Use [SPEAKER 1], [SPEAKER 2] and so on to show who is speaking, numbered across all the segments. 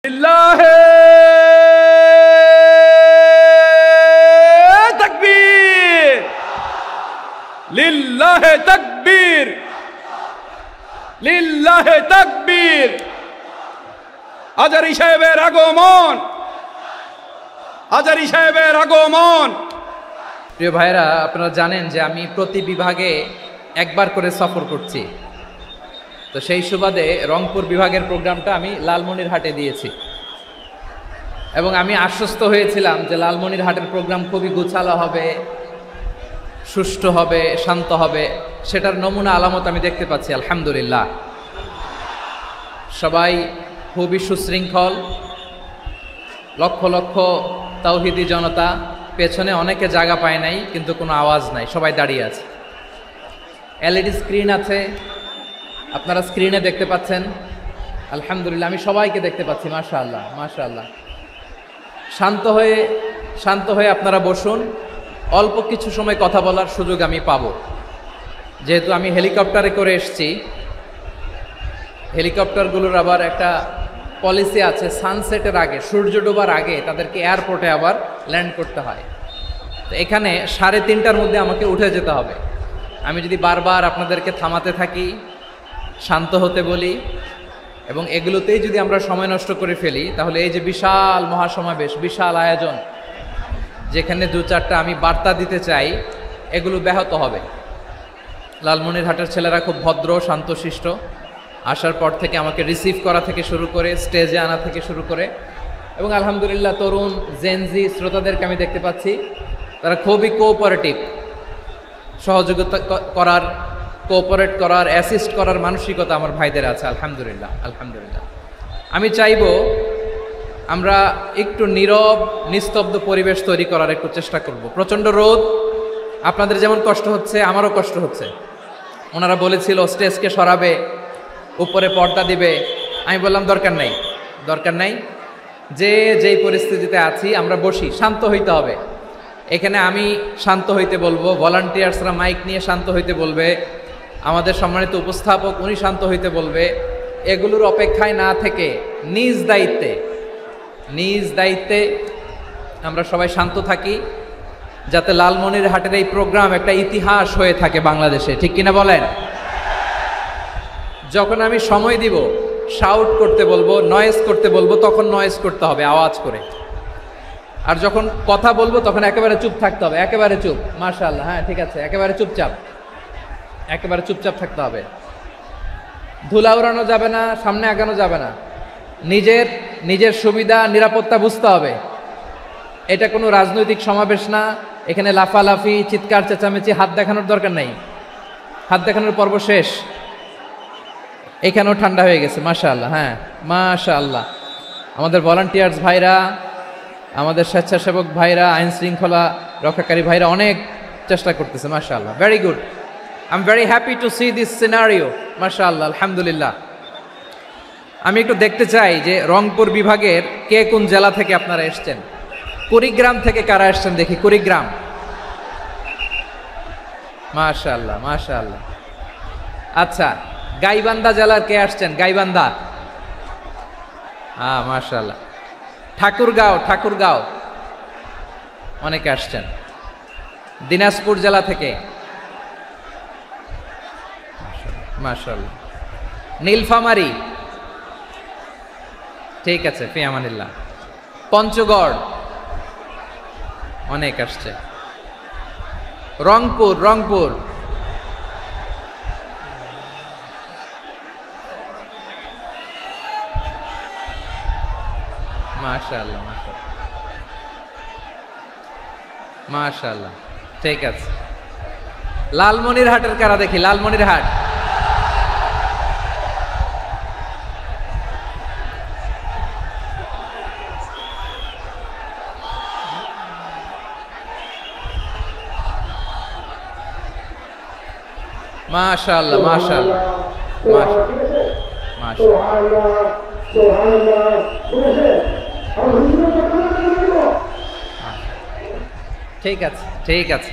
[SPEAKER 1] লিল্লাহে তাকবীর, লিল্লাহে তাকবীর, লিল্লাহে তাকবীর। আজারী সাহেবের আগমন, আজারী সাহেবের আগমন।
[SPEAKER 2] প্রিয় ভাইরা, আপনারা জানেন যে আমি প্রতি বিভাগে একবার করে সফর করছি। তো সেই সুবাদে রংপুর বিভাগের প্রোগ্রামটা আমি লালমনিরহাটে দিয়েছি এবং আমি আশ্বস্ত হয়েছিলাম যে লালমনিরহাটের প্রোগ্রাম খুবই গুছালো হবে, সুষ্ঠু হবে, শান্ত হবে। সেটার নমুনা আলামত আমি দেখতে পাচ্ছি আলহামদুলিল্লাহ। সবাই খুবই সুশৃঙ্খল, লক্ষ লক্ষ তাওহীদি জনতা, পেছনে অনেকে জায়গা পায় নাই কিন্তু কোনো আওয়াজ নাই, সবাই দাঁড়িয়ে আছে। এলইডি স্ক্রিন আছে, আপনারা স্ক্রিনে দেখতে পাচ্ছেন আলহামদুলিল্লাহ। আমি সবাইকে দেখতে পাচ্ছি, মাশাআল্লাহ মাশাআল্লাহ। শান্ত হয়ে আপনারা বসুন, অল্প কিছু সময় কথা বলার সুযোগ আমি পাবো। যেহেতু আমি হেলিকপ্টারে করে এসেছি, হেলিকপ্টারগুলোর আবার একটা পলিসি আছে, সানসেটের আগে, সূর্য ডোবার আগে তাদেরকে এয়ারপোর্টে আবার ল্যান্ড করতে হয়। তো এখানে 3:30টার মধ্যে আমাকে উঠে যেতে হবে। আমি যদি বারবার আপনাদেরকে থামাতে থাকি, শান্ত হতে বলি এবং এগুলোতেই যদি আমরা সময় নষ্ট করে ফেলি, তাহলে এই যে বিশাল মহাসমাবেশ, বিশাল আয়োজন, যেখানে 2-4টা আমি বার্তা দিতে চাই, এগুলো ব্যাহত হবে। লালমনিরহাটের ছেলেরা খুব ভদ্র, শান্তশিষ্ট। আসার পর থেকে আমাকে রিসিভ করা থেকে শুরু করে স্টেজে আনা থেকে শুরু করে, এবং আলহামদুলিল্লাহ তরুণ জেনজি শ্রোতাদেরকে আমি দেখতে পাচ্ছি, তারা খুবই কোঅপারেটিভ। সহযোগিতা করার, কোঅপারেট করার, অ্যাসিস্ট করার মানসিকতা আমার ভাইদের আছে আলহামদুলিল্লাহ আলহামদুলিল্লাহ। আমি চাইব আমরা একটু নীরব নিস্তব্ধ পরিবেশ তৈরি করার একটু চেষ্টা করব। প্রচণ্ড রোদ, আপনাদের যেমন কষ্ট হচ্ছে আমারও কষ্ট হচ্ছে। ওনারা বলেছিল স্টেজকে সরাবে, উপরে পর্দা দিবে। আমি বললাম দরকার নাই, দরকার নাই। যেই পরিস্থিতিতে আছি আমরা বসি, শান্ত হইতে হবে। এখানে আমি শান্ত হইতে বলবো, ভলান্টিয়ার্সরা মাইক নিয়ে শান্ত হইতে বলবে, আমাদের সম্মানিত উপস্থাপক উনি শান্ত হইতে বলবে। এগুলোর অপেক্ষায় না থেকে নিজ দায়িত্বে আমরা সবাই শান্ত থাকি, যাতে লালমনিরহাটের এই প্রোগ্রাম একটা ইতিহাস হয়ে থাকে বাংলাদেশে। ঠিক কিনা বলেন? যখন আমি সময় দিব, শাউট করতে বলবো, নয়েজ করতে বলবো, তখন নয়েজ করতে হবে আওয়াজ করে। আর যখন কথা বলবো তখন একেবারে চুপ থাকতে হবে, একেবারে চুপ। মাশাআল্লাহ, হ্যাঁ ঠিক আছে, একেবারে চুপচাপ, একেবারে চুপচাপ থাকতে হবে। ধুলা উড়ানো যাবে না, সামনে আগানো যাবে না। নিজের সুবিধা নিরাপত্তা বুঝতে হবে। এটা কোনো রাজনৈতিক সমাবেশ না, এখানে লাফালাফি, চিৎকার চেঁচামেচি, হাত দেখানোর দরকার নাই। হাত দেখানোর পর্ব শেষ। এখানেও ঠান্ডা হয়ে গেছে, মাশাআল্লাহ। হ্যাঁ মাশাআল্লাহ। আমাদের ভলান্টিয়ার্স ভাইরা, আমাদের স্বেচ্ছাসেবক ভাইরা, আইন শৃঙ্খলা রক্ষাকারী ভাইরা অনেক চেষ্টা করতেছে, মাশাআল্লাহ। Very good. I am very happy to C this scenario, মাশাআল্লাহ আলহামদুলিল্লাহ। আমি একটু দেখতে চাই যে রংপুর বিভাগের কে কোন জেলা থেকে আপনারা এসছেন। কুড়িগ্রাম থেকে কারা এসছেন দেখি, কুড়িগ্রাম। মাশাআল্লাহ মাশাআল্লাহ। আচ্ছা, গাইবান্ধা জেলার কে আসছেন? গাইবান্ধা, হ্যাঁ মাশাআল্লাহ। ঠাকুরগাঁও অনেকে আসছেন। দিনাজপুর জেলা থেকে, মাশাআল্লাহ। নীলফামারী, ঠিক আছে, ফি আমানিল্লাহ। পঞ্চগড় অনেক আসছে। রংপুর মাশাআল্লাহ মাশাআল্লাহ, ঠিক আছে। লালমনিরহাটের কারা দেখি, লালমনিরহাট। মাশাআল্লাহ মাশাআল্লাহ ঠিক আছে ঠিক আছে।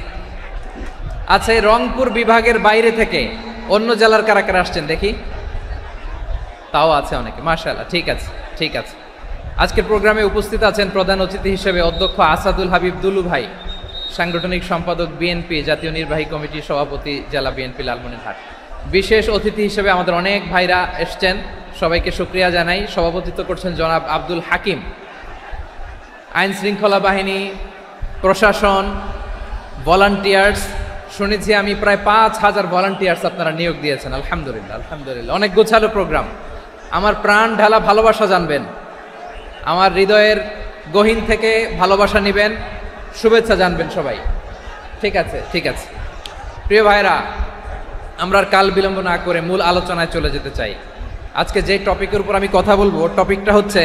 [SPEAKER 2] আচ্ছা, এই রংপুর বিভাগের বাইরে থেকে অন্য জেলার কারা কারা আসছেন দেখি। তাও আছে অনেকে, মাশাআল্লাহ। ঠিক আছে ঠিক আছে। আজকের প্রোগ্রামে উপস্থিত আছেন প্রধান অতিথি হিসেবে অধ্যক্ষ আসাদুল হাবিব দুলু ভাই, সাংগঠনিক সম্পাদক বিএনপি, জাতীয় নির্বাহী কমিটির সভাপতি, জেলা বিএনপি লালমনিরহাট। বিশেষ অতিথি হিসেবে আমাদের অনেক ভাইরা এসছেন, সবাইকে শুকরিয়া জানাই। সভাপতিত্ব করছেন জনাব আব্দুল হাকিম। আইন শৃঙ্খলা বাহিনী, প্রশাসন, ভলান্টিয়ার্স, শুনেছি আমি প্রায় 5,000 ভলান্টিয়ার্স আপনারা নিয়োগ দিয়েছেন। আলহামদুলিল্লাহ, আলহামদুলিল্লাহ। অনেক গোছালো প্রোগ্রাম। আমার প্রাণ ঢালা ভালোবাসা জানবেন, আমার হৃদয়ের গহীন থেকে ভালোবাসা নেবেন, শুভেচ্ছা জানবেন সবাই। ঠিক আছে, ঠিক আছে। প্রিয় ভাইরা, আমরা আর কাল বিলম্ব না করে মূল আলোচনায় চলে যেতে চাই। আজকে যে টপিকের উপর আমি কথা বলবো, টপিকটা হচ্ছে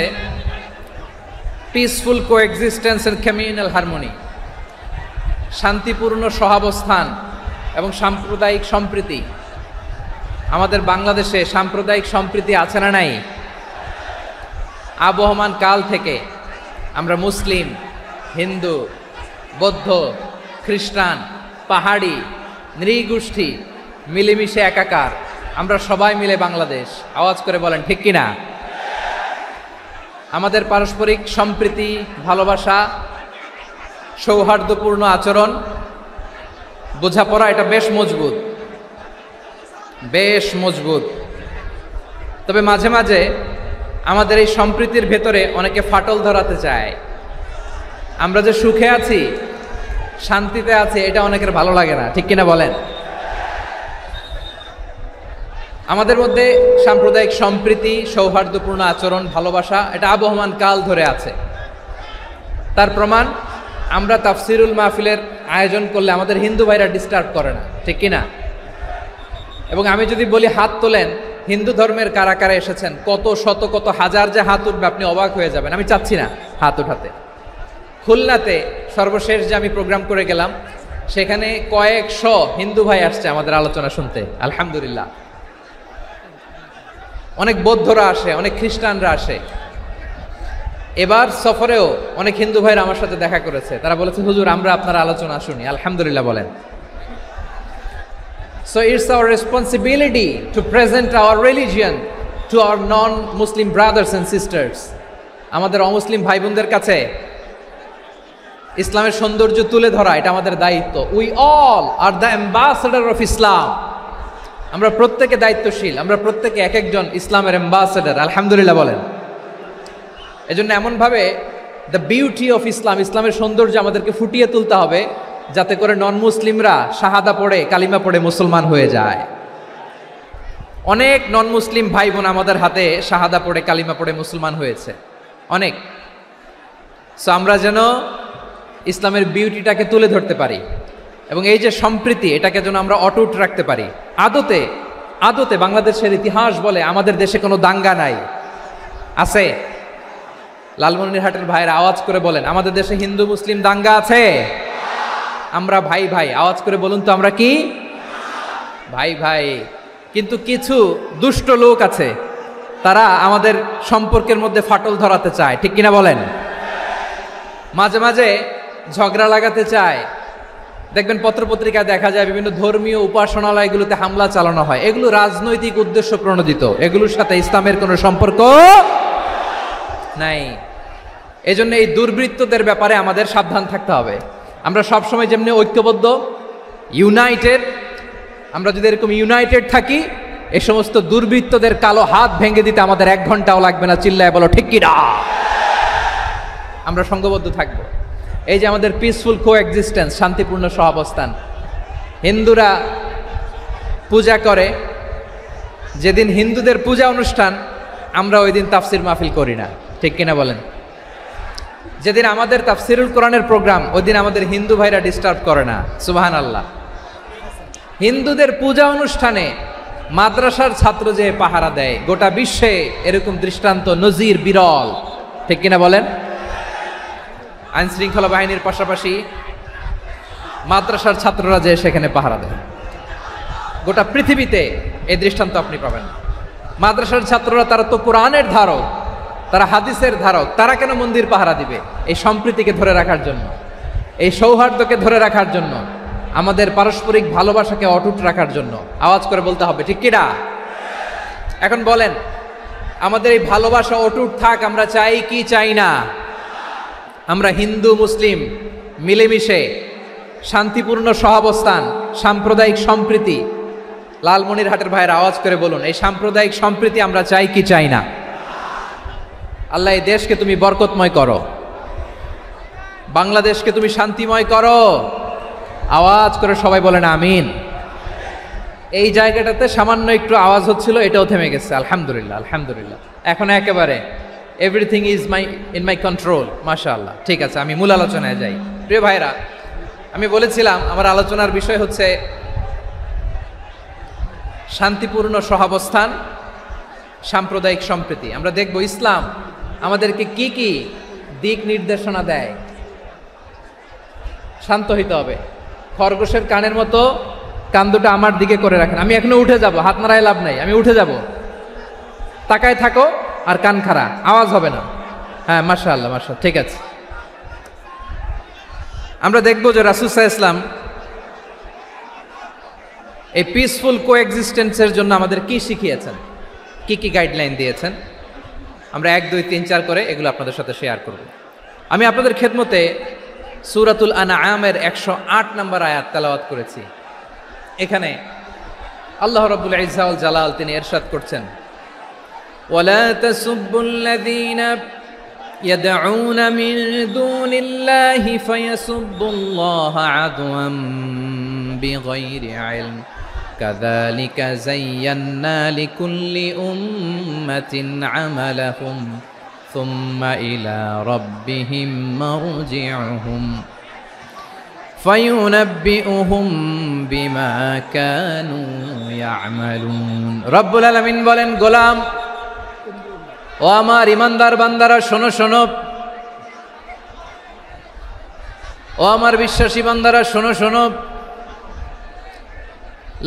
[SPEAKER 2] peaceful coexistence and communal harmony, শান্তিপূর্ণ সহাবস্থান এবং সাম্প্রদায়িক সম্প্রীতি। আমাদের বাংলাদেশে সাম্প্রদায়িক সম্প্রীতি আছে না নাই? আবহমান কাল থেকে আমরা মুসলিম, হিন্দু, বৌদ্ধ, খ্রিস্টান, পাহাড়ি, নৃগোষ্ঠী মিলেমিশে একাকার, আমরা সবাই মিলে বাংলাদেশ। আওয়াজ করে বলেন ঠিক কিনা? আমাদের পারস্পরিক সম্প্রীতি, ভালোবাসা, সৌহার্দ্যপূর্ণ আচরণ, বোঝাপড়া, এটা বেশ মজবুত, বেশ মজবুত। তবে মাঝে মাঝে আমাদের এই সম্প্রীতির ভেতরে অনেকে ফাটল ধরাতে চায়। আমরা যে সুখে আছি, শান্তিতে আছি, এটা অনেকের ভালো লাগে না, ঠিক কিনা বলেন? আমাদের মধ্যে সাম্প্রদায়িক সম্প্রীতি, সৌহার্দ্যপূর্ণ আচরণ, ভালোবাসা, এটা আবহমান কাল ধরে আছে। তার প্রমাণ, আমরা তাফসিরুল মাহফিলের আয়োজন করলে আমাদের হিন্দু ভাইরা ডিস্টার্ব করে না, ঠিক কিনা? এবং আমি যদি বলি হাত তোলেন, হিন্দু ধর্মের কারা কারা এসেছেন, কত শত কত হাজার যে হাত উঠবে, আপনি অবাক হয়ে যাবেন। আমি চাচ্ছি না হাত উঠাতে। খুলনাতে সর্বশেষ যে আমি প্রোগ্রাম করে গেলাম, সেখানে কয়েকশো হিন্দু ভাই আসছে আমাদের আলোচনা শুনতে, আলহামদুলিল্লাহ। অনেক বৌদ্ধরা আসে, অনেক খ্রিস্টানরা আসে। এবার সফরেও অনেক হিন্দু ভাইরা আমার সাথে দেখা করেছে। তারা বলেছে, হুজুর আমরা আপনার আলোচনা শুনি। আলহামদুলিল্লাহ বলেন। So it's our responsibility to present our religion to our non-Muslim brothers and sisters. আমাদের অমুসলিম ভাই বোনদের কাছে ইসলামের সৌন্দর্য তুলে ধরা, এটা আমাদের দায়িত্ব। We all are the ambassador of Islam. আমরা প্রত্যেকে দায়িত্বশীল, আমরা প্রত্যেকে এক একজন ইসলামের অ্যাম্বাসেডর। আলহামদুলিল্লাহ বলেন। এজন্য এমনভাবে দ্য বিউটি অফ ইসলাম, ইসলামের সৌন্দর্য আমাদেরকে ফুটিয়ে তুলতে হবে, যাতে করে নন মুসলিমরা শাহাদা পড়ে, কালিমা পড়ে মুসলমান হয়ে যায়। অনেক নন মুসলিম ভাই বোন আমাদের হাতে শাহাদা পড়ে, কালিমা পড়ে মুসলমান হয়েছে, অনেক। সো আমরা যেন ইসলামের বিউটিটাকে তুলে ধরতে পারি এবং এই যে সম্প্রীতি, এটাকে যেন আমরা অটুট রাখতে পারি। আদতে আদতে বাংলাদেশের ইতিহাস বলে আমাদের দেশে কোনো দাঙ্গা নাই, আছে? লালমনিরহাটের ভাইয়ের আওয়াজ করে বলেন, আমাদের দেশে হিন্দু মুসলিম দাঙ্গা আছে? আমরা ভাই ভাই, আওয়াজ করে বলুন তো, আমরা কি ভাই ভাই? কিন্তু কিছু দুষ্ট লোক আছে, তারা আমাদের সম্পর্কের মধ্যে ফাটল ধরাতে চায়, ঠিক কিনা বলেন? মাঝে মাঝে ঝগড়া লাগাতে চায়। দেখবেন পত্রপত্রিকায় দেখা যায় বিভিন্ন ধর্মীয় উপাসনালয়গুলোতে হামলা চালানো হয়। এগুলো রাজনৈতিক উদ্দেশ্য প্রণোদিত, এগুলোর সাথে ইসলামের কোনো সম্পর্ক নাই। এজন্য এই দুর্বৃত্তদের ব্যাপারে আমাদের সাবধান থাকতে হবে। আমরা সবসময় যেমনি ঐক্যবদ্ধ, ইউনাইটেড, আমরা যদি এরকম ইউনাইটেড থাকি, এই সমস্ত দুর্বৃত্তদের কালো হাত ভেঙে দিতে আমাদের 1 ঘন্টাও লাগবে না। চিল্লায় বলো ঠিক কিনা? আমরা সংঘবদ্ধ থাকবো। এই যে আমাদের পিসফুল কোএক্সিস্টেন্স, শান্তিপূর্ণ সহাবস্থান। হিন্দুরা পূজা করে, যেদিন হিন্দুদের পূজা অনুষ্ঠান, আমরা ওই দিন তাফসির মাহফিল করি না, ঠিক কিনা বলেন? যেদিন আমাদের তাফসিরুল কোরআনের প্রোগ্রাম, ওই দিন আমাদের হিন্দু ভাইরা ডিস্টার্ব করে না। সুবহানাল্লাহ। হিন্দুদের পূজা অনুষ্ঠানে মাদ্রাসার ছাত্র যে পাহারা দেয়, গোটা বিশ্বে এরকম দৃষ্টান্ত নজির বিরল, ঠিক কিনা বলেন? আইন শৃঙ্খলা বাহিনীর পাশাপাশি মাদ্রাসার ছাত্ররা যে সেখানে পাহারা দেয়, গোটা পৃথিবীতে এই দৃষ্টান্ত আপনি পাবেন। মাদ্রাসার ছাত্ররা, তারা তো কোরআনের ধারক, তারা হাদিসের ধারক, তারা কেন মন্দির পাহারা দিবে? এই সম্প্রীতিকে ধরে রাখার জন্য, এই সৌহার্দ্যকে ধরে রাখার জন্য, আমাদের পারস্পরিক ভালোবাসাকে অটুট রাখার জন্য। আওয়াজ করে বলতে হবে ঠিক কিনা? এখন বলেন, আমাদের এই ভালোবাসা অটুট থাক, আমরা চাই কি চাই না? আমরা হিন্দু মুসলিম মিলেমিশে শান্তিপূর্ণ সহাবস্থান, সাম্প্রদায়িক সম্প্রীতি, লালমনিরহাটের ভাইয়ের আওয়াজ করে বলুন, এই সাম্প্রদায়িক সম্প্রীতি আমরা চাই কি চাই না? আল্লাহ এই দেশকে তুমি বরকতময় করো, বাংলাদেশকে তুমি শান্তিময় করো। আওয়াজ করে সবাই বলেন আমিন। এই জায়গাটাতে সামান্য একটু আওয়াজ হচ্ছিল, এটাও থেমে গেছে, আলহামদুলিল্লাহ আলহামদুলিল্লাহ। এখন একেবারে everything is in my control, মাশাআল্লাহ। ঠিক আছে, আমি মূল আলোচনায় যাই। প্রিয় ভাইরা, আমি বলেছিলাম আমার আলোচনার বিষয় হচ্ছে শান্তিপূর্ণ সহাবস্থান, সাম্প্রদায়িক সম্প্রীতি। আমরা দেখব ইসলাম আমাদেরকে কি কি দিক নির্দেশনা দেয়। শান্ত হইতে হবে, খরগোশের কানের মতো কান দুটো আমার দিকে করে রাখেন। আমি এখনো উঠে যাব, হাত নাড়ায় লাভ নাই, আমি উঠে যাব। তাকায় থাকো আর কান খাড়া, আওয়াজ হবে না। হ্যাঁ, মাশাআল্লাহ মাশাআল্লাহ, ঠিক আছে। আমরা দেখব যে রাসূল সাল্লাল্লাহু আলাইহি ওয়াসাল্লাম এই পিসফুল কোএক্সিস্টেন্সের জন্য আমাদের কি শিখিয়েছেন, কি কি গাইডলাইন দিয়েছেন। আমরা 1 2 3 4 করে এগুলো আপনাদের সাথে শেয়ার করব। আমি আপনাদের খেদমতে সূরাতুল আনআমের 108 নম্বর আয়াত তেলাওয়াত করেছি। এখানে আল্লাহ রাব্বুল ইজ্জা ওয়াল জালাল তিনি ইরশাদ করছেন, ওয়ালা তাসুব্বুল্লাযীনা ইয়াদউনা মিন দুনিল্লাহি ফায়াসুব্বুল্লাহা আদওয়াম বিগাইরি ইলম কাযালিকা যায়্যান্না লিকুল্লি উম্মাতিন আমালাহুম সুম্মা ইলা রাব্বিহিম মারজিউহুম ফায়ুনাব্বিউহুম বিমা কানু ইয়ামালুন। রব্বুল আলামিন বলেন, গোলাম ও আমার ইমানদার বান্দারা শোনো শোনো, ও আমার বিশ্বাসী বান্দারা শোনো শোনো,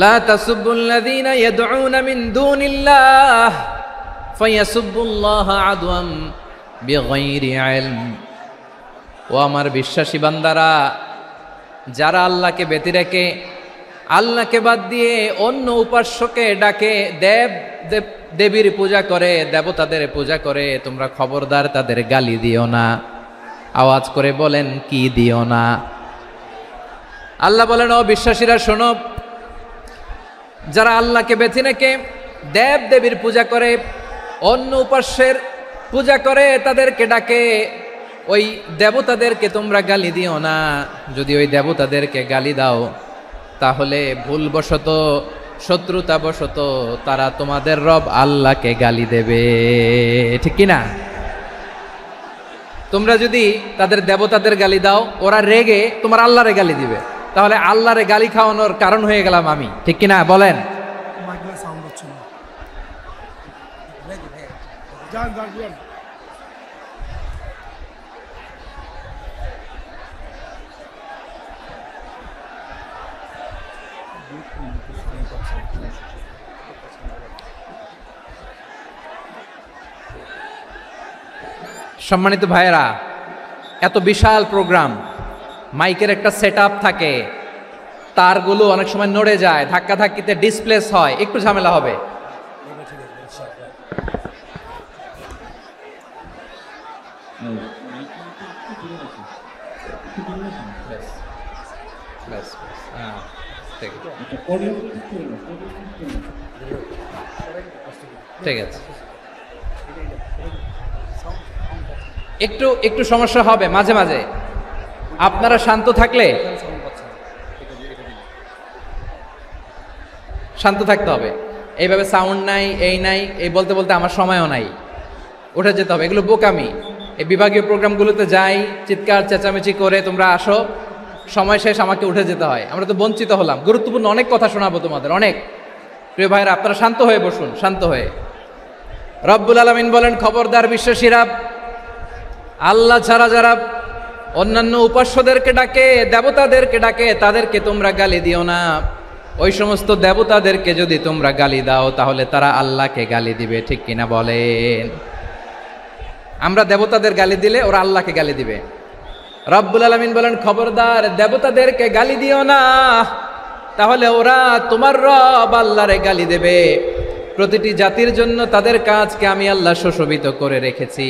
[SPEAKER 2] লা তাসুব্বুল্লাযীনা ইয়াদউনা মিন দুনিল্লাহ ফায়াসুব্বুল্লাহা আদওয়াম বিগাইরি ইলম। ও আমার বিশ্বাসী বান্দারা, যারা আল্লাহকে ব্যতি রেখে, আল্লাহকে বাদ দিয়ে অন্য উপাস্যকে ডাকে, দেবীর পূজা করে, দেবতাদের পূজা করে, তোমরা খবরদার তাদের গালি দিও না। আওয়াজ করে বলেন, কি দিও না? আল্লাহ বলেন, ও বিশ্বাসীরা শোনো, যারা আল্লাহকে বেছে রেখে দেবীর পূজা করে, অন্য উপাস্যের পূজা করে, তাদেরকে ডাকে, ওই দেবতাদেরকে তোমরা গালি দিও না। যদি ওই দেবতাদেরকে গালি দাও তাহলে ভুলবশত, শত্রুতাবশত তারা তোমাদের রব আল্লাহকে গালি দেবে, ঠিক কি না? তোমরা যদি তাদের দেবতাদের গালি দাও, ওরা রেগে তোমার আল্লাহরে গালি দিবে, তাহলে আল্লাহরে গালি খাওয়ানোর কারণ হয়ে গেলাম আমি, ঠিক কি না? বলেন। সম্মানিত ভাইয়েরা, এত বিশাল প্রোগ্রাম, মাইকের একটা সেটআপ থাকে, তারগুলো অনেক সময় নড়ে যায়, ধাক্কা ধাক্কিতে ডিসপ্লেস হয়, একটু ঝামেলা হবে। ঠিক আছে, একটু একটু সমস্যা হবে মাঝে মাঝে। আপনারা শান্ত থাকলে, শান্ত থাকতে হবে। এইভাবে সাউন্ড নাই, এই নাই, এই বলতে বলতে আমার সময়ও নাই, উঠে যেতে হবে। এগুলো বোকামি। এই বিভাগীয় প্রোগ্রামগুলোতে যাই, চিৎকার চেঁচামেচি করে তোমরা আসো, সময় শেষ, আমাকে উঠে যেতে হয়। আমরা তো বঞ্চিত হলাম। গুরুত্বপূর্ণ অনেক কথা শোনাবো তোমাদের, অনেক। প্রিয় ভাইরা, আপনারা শান্ত হয়ে বসুন, শান্ত হয়ে। রব্বুল আলামিন বলেন, খবরদার বিশ্বাসীরা, আল্লাহ ছাড়া যারা অন্যান্য উপাস্যদেরকে ডাকে, দেবতাদেরকে ডাকে, তাদেরকে তোমরা গালি দিও না। ওই সমস্ত দেবতাদেরকে যদি তোমরা গালি দাও তাহলে তারা আল্লাহকে গালি দিবে, ঠিক কিনা বলেন? আমরা দেবতাদের গালি দিলে ওরা আল্লাহকে গালি দিবে। রব্বুল আলামিন বলেন, খবরদার দেবতাদেরকে গালি দিও না, তাহলে ওরা তোমার রব আল্লাহরে গালি দেবে। প্রতিটি জাতির জন্য তাদের কাজকে আমি আল্লাহ সুশোভিত করে রেখেছি।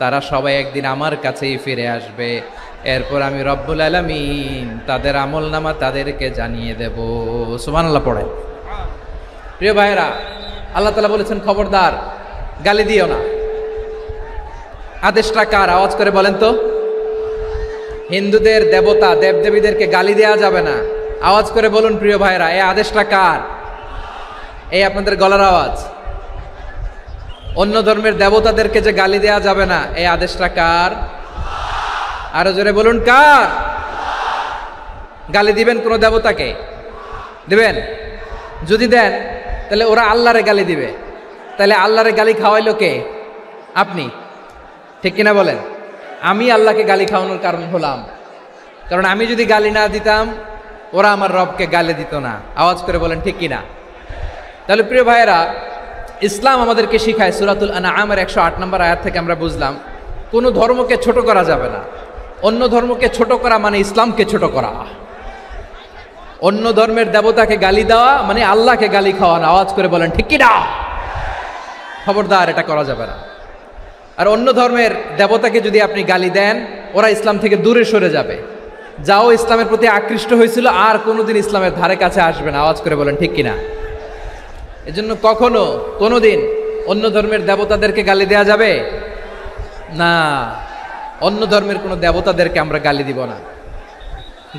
[SPEAKER 2] তারা সবাই একদিন আমার কাছেই ফিরে আসবে, এরপর আমি রব্বুল আলামিন তাদের আমলনামা তাদেরকে জানিয়ে দেব। সুবহানাল্লাহ পড়ে। প্রিয় ভাইরা, আল্লাহ তাআলা বলেছেন খবরদার গালি দিও না। আদেশটা কার? আওয়াজ করে বলেন তো। হিন্দুদের দেবতা দেবদেবীদেরকে গালি দেওয়া যাবে না। আওয়াজ করে বলুন প্রিয় ভাইরা, এই আদেশটা কার? এই আপনাদের গলার আওয়াজ। অন্য ধর্মের দেবতাদেরকে যে গালি দেওয়া যাবে না, এই আদেশটা কার? আরো জোরে বলুন কার? গালি দিবেন কোন দেবতাকে? দিবেন? যদি দেন তাহলে ওরা আল্লাহরে গালি দিবে, তাহলে আল্লাহরে গালি খাওয়াইলো কে? আপনি, ঠিক কিনা বলেন? আমি আল্লাহকে গালি খাওয়ানোর কারণ হলাম, কারণ আমি যদি গালি না দিতাম ওরা আমার রবকে গালি দিত না। আওয়াজ করে বলেন ঠিক কিনা? তাহলে প্রিয় ভাইয়েরা, ইসলাম আমাদেরকে শিখায়, সূরাতুল আনআমের 108 নম্বর আয়াত থেকে আমরা বুঝলাম কোনো ধর্মকে ছোট করা যাবে না। অন্য ধর্মকে ছোট করা মানে ইসলামকে ছোট করা। অন্য ধর্মের দেবতাকে গালি দেওয়া মানে আল্লাহকে গালি খাওয়ানো। আওয়াজ করে বলেন ঠিক কিনা? খবরদার, এটা করা যাবে না। আর অন্য ধর্মের দেবতাকে যদি আপনি গালি দেন, ওরা ইসলাম থেকে দূরে সরে যাবে। যাও ইসলামের প্রতি আকৃষ্ট হয়েছিল আর কোনোদিন ইসলামের ধারে কাছে আসবে না। আওয়াজ করে বলেন ঠিক কিনা? এজন্য কখনো কোনোদিন অন্য ধর্মের দেবতাদেরকে গালি দেওয়া যাবে না। অন্য ধর্মের কোনো দেবতাদেরকে আমরা গালি দিব না,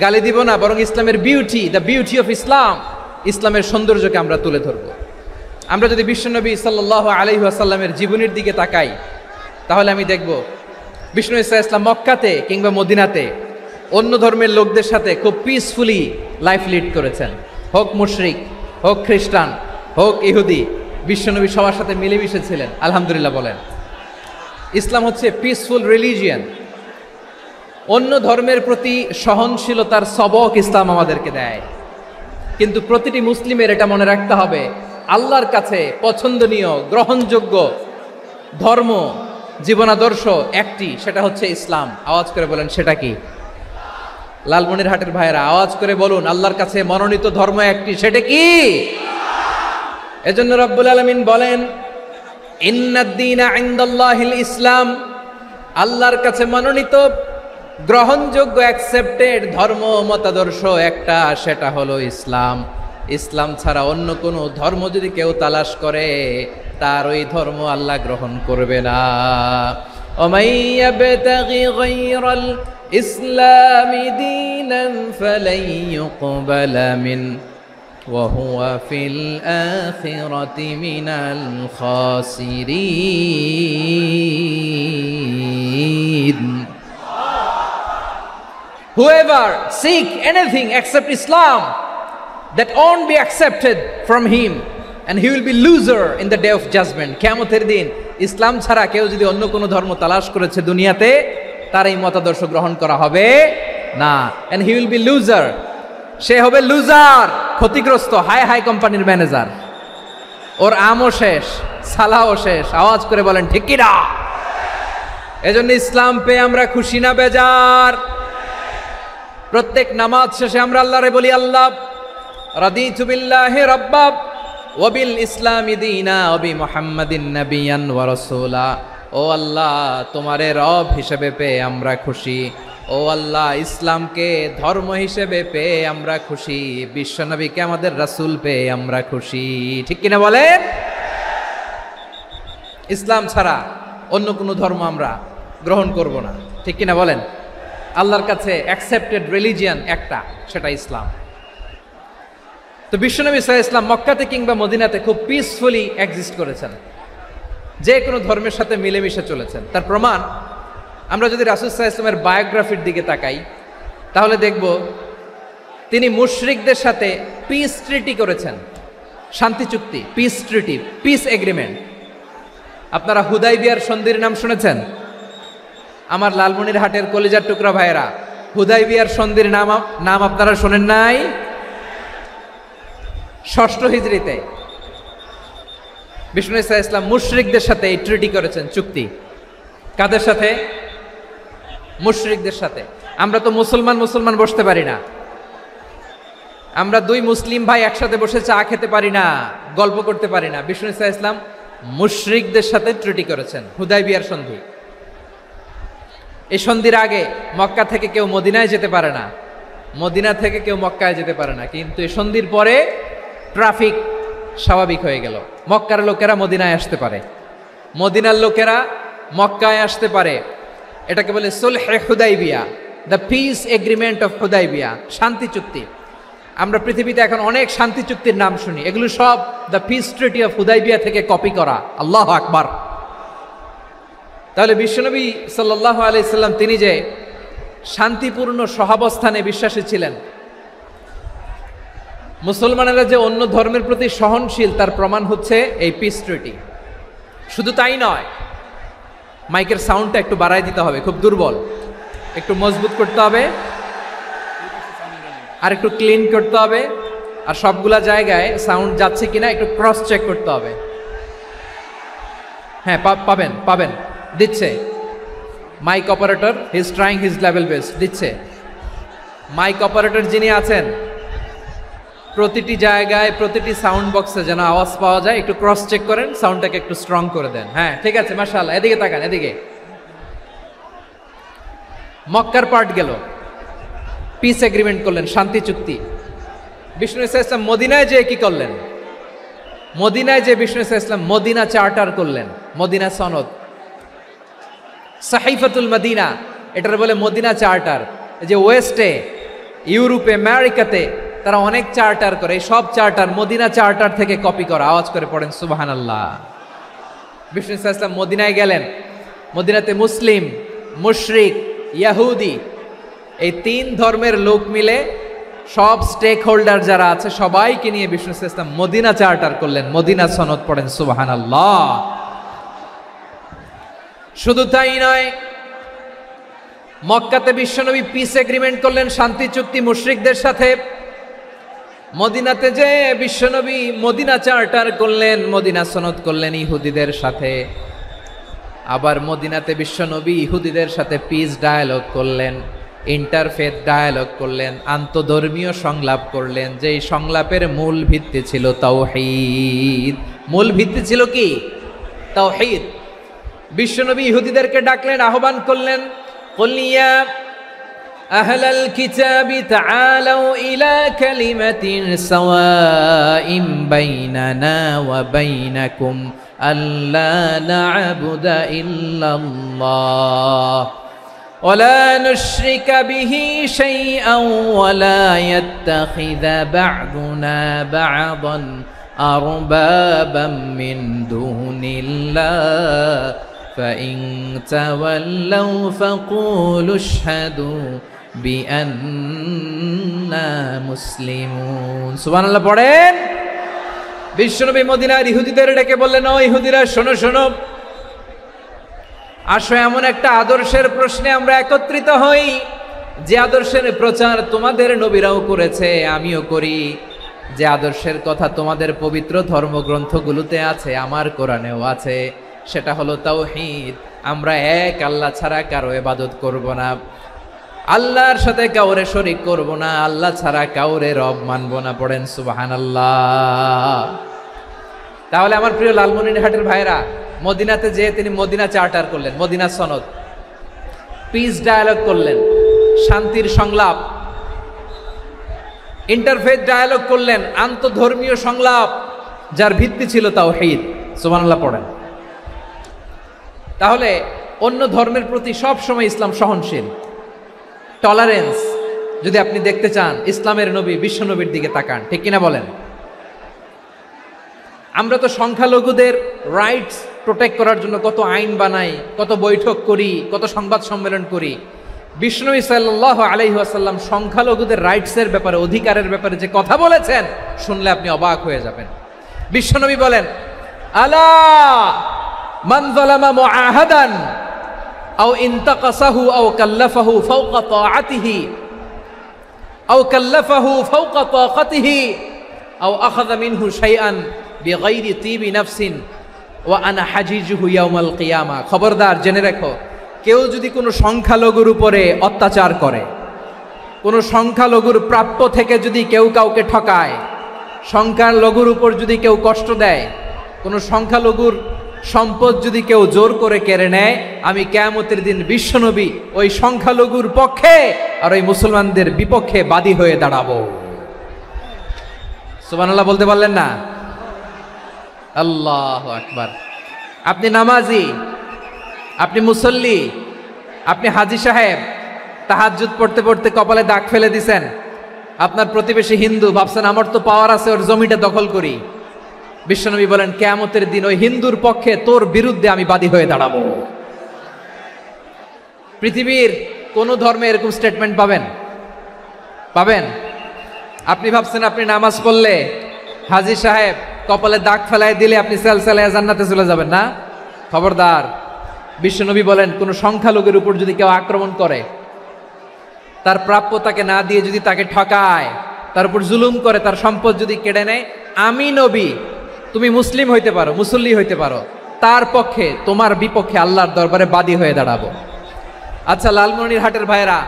[SPEAKER 2] গালি দিব না, বরং ইসলামের beauty, the beauty of Islam, ইসলামের সৌন্দর্যকে আমরা তুলে ধরব। আমরা যদি বিশ্বনবী সাল্লাল্লাহু আলাইহি ওয়াসাল্লামের জীবনের দিকে তাকাই, তাহলে আমি দেখব বিষ্ণু ইসলাম মক্কাতে কিংবা মদিনাতে অন্য ধর্মের লোকদের সাথে খুব পিসফুলি লাইফ লিড করেছেন। হোক মুশরিক, হোক খ্রিস্টান, হোক ইহুদি, বিশ্বনবী সবার সাথে মিলেমিশে ছিলেন। আলহামদুলিল্লাহ বলেন। ইসলাম হচ্ছে পিসফুল রিলিজিয়ান। অন্য ধর্মের প্রতি সহনশীলতার সবক ইসলাম আমাদেরকে দেয়। কিন্তু প্রতিটি মুসলিমের এটা মনে রাখতে হবে, আল্লাহর কাছে পছন্দনীয় গ্রহণযোগ্য ধর্ম জীবনাদর্শ একটি, সেটা হচ্ছে ইসলাম। আওয়াজ করে বলেন সেটা কি? লালমনিরহাটের ভাইয়েরা আওয়াজ করে বলুন, আল্লাহর কাছে মনোনীত ধর্ম একটি, সেটা কি? এজন্য রব্বুল আলামিন বলেন ইন্নাদ-দীনা ইনদাল্লাহিল ইসলাম, আল্লাহর কাছে মনোনীত গ্রহণযোগ্য অ্যাকসেপ্টেড ধর্ম মতাদর্শ একটা, সেটা হলো ইসলাম। ইসলাম ছাড়া অন্য কোনো ধর্ম যদি কেউ তালাশ করে, তার ওই ধর্ম আল্লাহ গ্রহণ করবে না। ওমাই ইয়াবতাগি গায়রাল ইসলামি দীনান ফালাই ইউকবালা মিন ওয়া হুয়া ফিল আখিরাতি মিনাল খাসিরিন। Whoever seek anything except Islam, that won't be accepted from him, and he will be loser in the day of judgment. কিয়ামতের দিন ইসলাম ছাড়া কেউ যদি অন্য কোনো ধর্ম তালাশ করেছে দুনিয়াতে, তার এই মতাদর্শ গ্রহণ করা হবে না। and he will be loser, সে হবে লুজার, ক্ষতিগ্রস্ত, হাই হাই কোম্পানির ম্যানেজার। ওর আমও শেষ, সালাও শেষ। আওয়াজ করে বলেন ঠিক কি না? এজন্য ইসলাম পেয়ে আমরা খুশি না বেজার? প্রত্যেক নামাজ শেষে আমরা আল্লাহরে বলি, আল্লাহ রাদিতু বিল্লাহি রাব্বা ওয়া বিল ইসলামি দীনা ওয়া বি মুহাম্মাদিন নাবিয়ান ওয়া রাসূলা। ও আল্লাহ, তোমারে রব হিসেবে পেয়ে আমরা খুশি। ও আল্লাহ, ইসলামকে ধর্ম হিসেবে পেয়ে আমরা খুশি। বিশ্বনবীকে আমাদের রাসূল পেয়ে আমরা খুশি। ঠিক কিনা বলেন? ইসলাম ছাড়া অন্য কোনো ধর্ম আমরা গ্রহণ করব না। ঠিক কিনা বলেন? আল্লাহর কাছে অ্যাকসেপ্টেড রিলিজিয়ান একটা, সেটা ইসলাম। তো বিশ্বনবী সাল্লাল্লাহু আলাইহি ওয়াসাল্লাম মক্কাতে কিংবা মদিনাতে খুব পিসফুলি এক্সিস্ট করেছেন, যে কোনো ধর্মের সাথে মিলেমিশে চলেছেন। তার প্রমাণ আমরা যদি রাসূল সাল্লাল্লাহু আলাইহি ওয়াসাল্লামের বায়োগ্রাফির দিকে তাকাই, তাহলে দেখব তিনি মুশরিকদের সাথে পিস ট্রিটি করেছেন, শান্তি চুক্তি, পিস ট্রিটি, পিস এগ্রিমেন্ট। আপনারা হুদাইবিয়ার সন্ধির নাম শুনেছেন? আমার লালমনিরহাটের কলিজার টুকরা ভাইয়েরা, হুদাইবিয়ার সন্ধির নাম আপনারা শোনেন নাই? 6ষ্ঠ হিজরিতে বিষ্ণু ইসলাম মুশরিকদের সাথে এই ট্রিটি করেছেন, চুক্তি। কাদের সাথে? মুশরিকদের সাথে। আমরা তো মুসলমান বসতে পারি না, আমরা দুই মুসলিম ভাই একসাথে বসে চা খেতে পারি না, গল্প করতে পারি না। বিষ্ণু ইসলাম মুশরিকদের সাথে ট্রিটি করেছেন, হুদায়বিয়ার সন্ধি। এই সন্ধির আগে মক্কা থেকে কেউ মদিনায় যেতে পারে না, মদিনা থেকে কেউ মক্কায় যেতে পারে না। কিন্তু এই সন্ধির পরে ট্রাফিক স্বাভাবিক হয়ে গেল, মক্কার লোকেরা মদিনায় আসতে পারে, মদিনার লোকেরা মক্কায় আসতে পারে। এটাকে বলে সুলহে হুদাইবিয়া, the peace agreement of Hudaybiyyah, শান্তি চুক্তি। আমরা পৃথিবীতে এখন অনেক শান্তি চুক্তির নাম শুনি, এগুলো সব the piece treaty of Hudaibiya থেকে কপি করা। আল্লাহু আকবার। তাহলে বিশ্বনবী সাল্লাল্লাহু আলাইহি সাল্লাম তিনি যে শান্তিপূর্ণ সহাবস্থানে বিশ্বাসী ছিলেন, মুসলমানেরা যে অন্য ধর্মের প্রতি সহনশীল তার প্রমাণ হচ্ছে এই পিস ট্রিটি। শুধু তাই নয়, মাইকের সাউন্ডটা একটু বাড়াই দিতে হবে, খুব দুর্বল, একটু মজবুত করতে হবে, আর একটু ক্লিন করতে হবে, আর সবগুলা জায়গায় সাউন্ড যাচ্ছে কিনা একটু ক্রস চেক করতে হবে। হ্যাঁ, পাবেন পাবেন, দিচ্ছে mike operator, he is trying his level best, দিচ্ছে। মাইক অপারেটর যিনি আছেন, প্রতিটি জায়গায় প্রতিটি সাউন্ড বক্সে যেন আওয়াজ পাওয়া যায়, একটু ক্রস চেক করেন, সাউন্ডটাকে একটু স্ট্রং করে দেন। হ্যাঁ, ঠিক আছে, মাশাআল্লাহ। এদিকে তাকান, এদিকে। মক্কার পার্ট গেল, পিস এগ্রিমেন্ট করলেন, শান্তি চুক্তি। বিষ্ণু ইসলাম মদিনায় যে কি করলেন? মদিনায় যে বিষ্ণু ইসলাম মদিনা চার্টার করলেন, মদিনা সনদ, সাহিফাতুল মদিনা, এটার বলে মদিনা চার্টার। যে ওয়েস্টে, ইউরোপে, আমেরিকাতে তারা অনেক চার্টার করে, এই সব চার্টার মদিনা চার্টার থেকে কপি করা। আওয়াজ করে পড়েন সুবহানাল্লাহ। বিষ্ণু ইসলাম মদিনায় গেলেন, মদিনাতে মুসলিম, মুশরিক, ইয়াহুদি, এই তিন ধর্মের লোক মিলে সব স্টেক হোল্ডার যারা আছে সবাইকে নিয়ে বিষ্ণু ইসলাম মদিনা চার্টার করলেন, মদিনা সনদ, পড়েন সুবহানাল্লাহ। শুধু তাই নয়, মক্কাতে বিশ্বনবী পিস এগ্রিমেন্ট করলেন, শান্তি চুক্তি মুশরিকদের সাথে। মদিনাতে যে বিশ্বনবী মদিনা চার্টার করলেন, মদিনা সনদ করলেন ইহুদিদের সাথে। আবার মদিনাতে বিশ্বনবী ইহুদিদের সাথে পিস ডায়ালগ করলেন, ইন্টারফেথ ডায়ালগ করলেন, আন্তধর্মীয় সংলাপ করলেন। যেই সংলাপের মূল ভিত্তি ছিল তাওহীদ। মূল ভিত্তি ছিল কি? তাওহীদ। বিশ্বনবী ইহুদিদেরকে ডাকলেন, আহ্বান করলেন, কুল ইয়া আহলাল কিতাবি তাআলাউ ইলা কালিমাতিন সাওয়াইন বাইনানা ওয়া বাইনাকুম আল্লা না'বুদা ইল্লাল্লাহ ওয়া লা নুশরিকা বিহি শাইআন ওয়া লা ইয়াত্তাখিযা বা'দুনা বা'দান আরবাবাম মিন দুনিল্লাহ فإن تولوا فقولوا اشهدوا بأننا مسلمون। সুবহানাল্লাহ পড়েন। বিশ্বনবী মদিনার ইহুদিদের ডেকে বললেন, ও ইহুদিরা, শোনো শোনো, আসো এমন একটা আদর্শের প্রশ্নে আমরা একত্রিত হই, যে আদর্শের প্রচার তোমাদের নবীরাও করেছে, আমিও করি, যে আদর্শের কথা তোমাদের পবিত্র ধর্মগ্রন্থগুলোতে আছে, আমার কোরআনেও আছে। সেটা হলো তাওহীদ। আমরা এক আল্লাহ ছাড়া কারো ইবাদত করব না, আল্লাহর সাথে কাউরে শরীক করব না, আল্লাহ ছাড়া কাউরে রব মানব না। পড়েন সুবহানাল্লাহ। তাহলে আমার প্রিয় লালমনিরহাটের ভাইরা, মদিনাতে যে তিনি মদিনা চার্টার করলেন, মদিনা সনদ, পিস ডায়ালগ করলেন, শান্তির সংলাপ, ইন্টারফেথ ডায়ালগ করলেন, আন্তধর্মীয় সংলাপ, যার ভিত্তি ছিল তাওহীদ। সুবহানাল্লাহ পড়েন। তাহলে অন্য ধর্মের প্রতি সব সময় ইসলাম সহনশীল, টলারেন্স। যদি আপনি দেখতে চান ইসলামের নবী বিশ্ব নবীর দিকে তাকান, ঠিক কিনা বলেন? আমরা তো সংখ্যালঘুদের রাইটস প্রোটেক্ট করার জন্য কত আইন বানাই, কত বৈঠক করি, কত সংবাদ সম্মেলন করি। বিশ্বনবী সাল্লাল্লাহু আলাইহি ওয়াসাল্লাম সংখ্যালঘুদের রাইটসের ব্যাপারে, অধিকারের ব্যাপারে যে কথা বলেছেন, শুনলে আপনি অবাক হয়ে যাবেন। বিশ্বনবী বলেন, আলা মান যালামা মুআহাদান আও ইনতাকাসাহু আও কাল্লাফাহু ফাওকা তাআতিহি আও কাল্লাফাহু ফাওকা তাকাতিহি আও আখাযা মিনহু শাইআন বিগাইরি তিবি নাফসিন ওয়া আনা হাজিজুহু ইয়াউমাল কিয়ামা। খবরদার, জেনে রাখো, কেউ যদি কোনো সংখ্যালঘুর উপরে অত্যাচার করে, কোনো সংখ্যালঘুর প্রাপ্য থেকে যদি কেউ কাউকে ঠকায়, সংখ্যালঘুর উপর যদি কেউ কষ্ট দেয়, কোনো সংখ্যালঘুর সম্পদ যদি কেউ জোর করে কেড়ে নেয়, আমি কিয়ামতের দিন বিশ্বনবী ওই সংখ্যালঘুর পক্ষে আর ওই মুসলমানদের বিপক্ষে বাদী হয়ে দাঁড়াবো। সুবহানাল্লাহ বলতে পারলেন না? আল্লাহু আকবার। আপনি নামাজি, আপনি মুসল্লি, আপনি হাজী সাহেব, তাহাজ্জুদ পড়তে পড়তে কপালে দাগ ফেলে দিছেন, আপনার প্রতিবেশী হিন্দু, ভাবছেন আমার তো পাওয়ার আছে, ওর জমিটা দখল করি। বিশ্বনবী বলেন কিয়ামতের দিন ওই হিন্দুর পক্ষে তোর বিরুদ্ধে আমি বাদী হয়ে দাঁড়াবো। পৃথিবীর কোন ধর্মে এরকম স্টেটমেন্ট পাবেন? পাবেন? আপনি ভাবছেন আপনি নামাজ পড়লে হাজী সাহেব কপালে দাগ ফেলায় দিলে আপনি সেলসেলায় জান্নাতে চলে যাবেন না? খবরদার। বিশ্বনবী বলেন কোন সংখ্যালঘুর উপর যদি কেউ আক্রমণ করে, তার প্রাপ্য তাকে না দিয়ে যদি তাকে ঠকায়, তার উপর জুলুম করে, তার সম্পদ যদি কেড়ে নেয়, আমি নবী, তুমি মুসলিম হইতে পারো, মুসল্লি হইতে পারো, তার পক্ষে তোমার বিপক্ষে আল্লাহর দরবারে বাদী হয়ে দাঁড়াবো। আচ্ছা লালমনিরহাটের ভাইরা,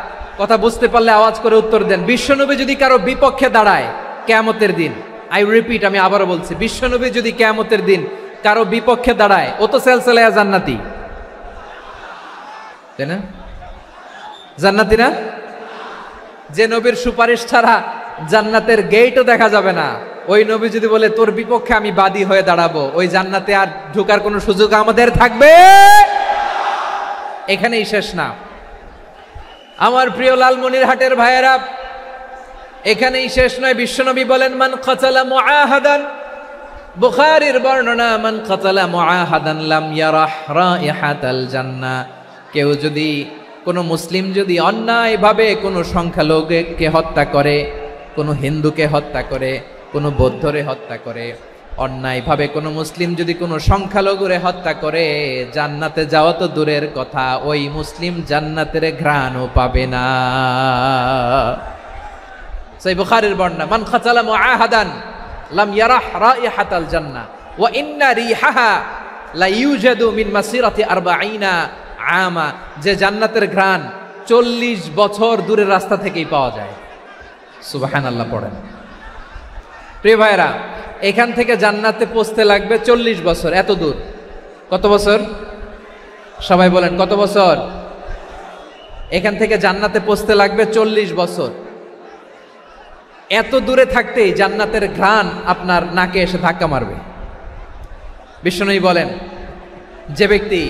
[SPEAKER 2] কথা বুঝতে পারলে আওয়াজ করে উত্তর দেন। বিশ্বনবী যদি কারো বিপক্ষে দাঁড়ায় কিয়ামতের দিন, আই রিপিট, আমি আবারও বলছি, বিশ্বনবী যদি কিয়ামতের দিন কারো বিপক্ষে দাঁড়ায়, ও তো সেলসেলায়া জান্নাতি, তাই না? জান্নাতি না? যে নবীর সুপারিশ ছাড়া জান্নাতের গেটও দেখা যাবে না, ওই নবী যদি বলে তোর বিপক্ষে আমি বাদী হয়ে দাঁড়াবো, ওই জান্নাতে আর ঢোকার কোনো সুযোগ আমাদের থাকবে? এখানেই শেষ না আমার প্রিয় লালমনিরহাটের ভাইয়েরা, এখানেই শেষ নয়। বিশ্বনবী বলেন মান কাতালা মুআহাদান, বুখারীর বর্ণনা, মান কাতালা মুআহাদান লাম ইয়ারাহ রাইহাতাল জান্নাহ। কেউ যদি, কোনো মুসলিম যদি অন্যায়ভাবে কোনো সংখ্যালঘুকে হত্যা করে, কোনো হিন্দুকে হত্যা করে, কোনো বৌদ্ধরে হত্যা করে, অন্যায়ভাবে কোনো মুসলিম যদি কোনো সংখ্যালঘুরে হত্যা করে, জান্নাতে যাওয়া তো দূরের কথা, ওই মুসলিম জান্নাতের ঘ্রাণও পাবে না। সহিহ বুখারীর বর্ণনা, মান কাতালা মুআহাদান লাম ইয়ারাহ রাইহাতাল জান্নাহ ওয়া ইন্না রিহাহা লা ইউজাদু মিন মাসিরাতি 40 আমা। যে জান্নাতের ঘ্রাণ 40 বছর দূরের রাস্তা থেকেই পাওয়া যায়। সুবহানাল্লাহ পড়েন। প্রিয় ভাইরা, এখান থেকে জান্নাতে পৌঁছতে লাগবে 40 বছর। এত দূর, কত বছর? সবাই বলেন কত বছর? এখান থেকে জান্নাতে পৌঁছতে লাগবে 40 বছর। এত দূরে থাকতেই জান্নাতের ঘ্রাণ আপনার নাকে এসে ধাক্কা মারবে। বিশ্বনবী বলেন যে ব্যক্তি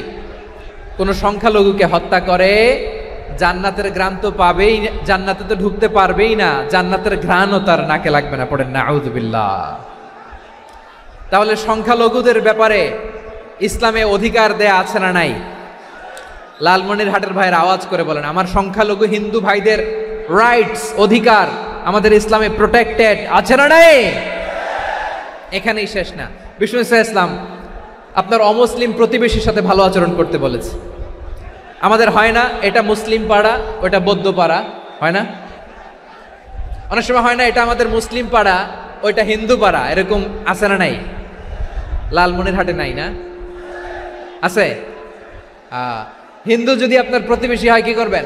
[SPEAKER 2] কোনো সংখ্যালঘুকে হত্যা করে, জান্নাতের ঘ্রাণ তো পাবেই, জান্নাতে তো ঢুকতে পারবেই না, জান্নাতের ঘ্রাণও তার নাকে লাগবে না। পড়েন নাউযুবিল্লাহ। তাহলে সংখ্যালঘুদের ব্যাপারে ইসলামে অধিকার দেয়া আছে না নাই? লালমনিরহাটের ভাইয়ের আওয়াজ করে বলেন, আমার সংখ্যালঘু হিন্দু ভাইদের রাইটস, অধিকার আমাদের ইসলামে প্রোটেক্টেড আছে না নাই? এখানেই শেষ না। বিষ্ণু ইসলাম আপনার অমুসলিম প্রতিবেশীর সাথে ভালো আচরণ করতে বলেছে। আমাদের হয় না, এটা মুসলিম পাড়া, ওটা বৌদ্ধ পাড়া, হয় না? অনেক সময় হয় না, এটা আমাদের মুসলিম পাড়া, ওইটা হিন্দু পাড়া, এরকম আছে না নাই? লালমনিরহাটে নাই না? আছে? হিন্দু যদি আপনার প্রতিবেশী হয় কি করবেন?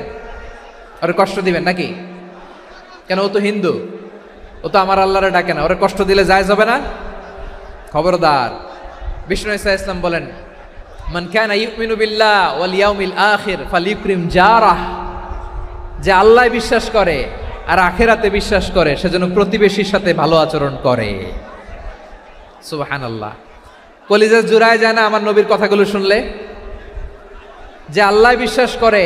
[SPEAKER 2] ওরে কষ্ট দিবেন নাকি? কেন? ও তো হিন্দু, ও তো আমার আল্লাহরে ডাকে না, ওরে কষ্ট দিলে জায়েজ হবে না? খবরদার। বিষ্ণু ইসলাম বলেন মান কানা ইউমিনু বিল্লাহ ওয়াল ইয়াউমিল আখির ফালিউকরিম জারাহ। যে আল্লাহ বিশ্বাস করে আর আখিরাতে বিশ্বাস করে, সেজন্য প্রতিবেশীর সাথে ভালো আচরণ করে। সুবহানাল্লাহ। কলিজা জুড়ায় যায় না আমার নবীর কথাগুলো শুনলে? যে আল্লাহ বিশ্বাস করে,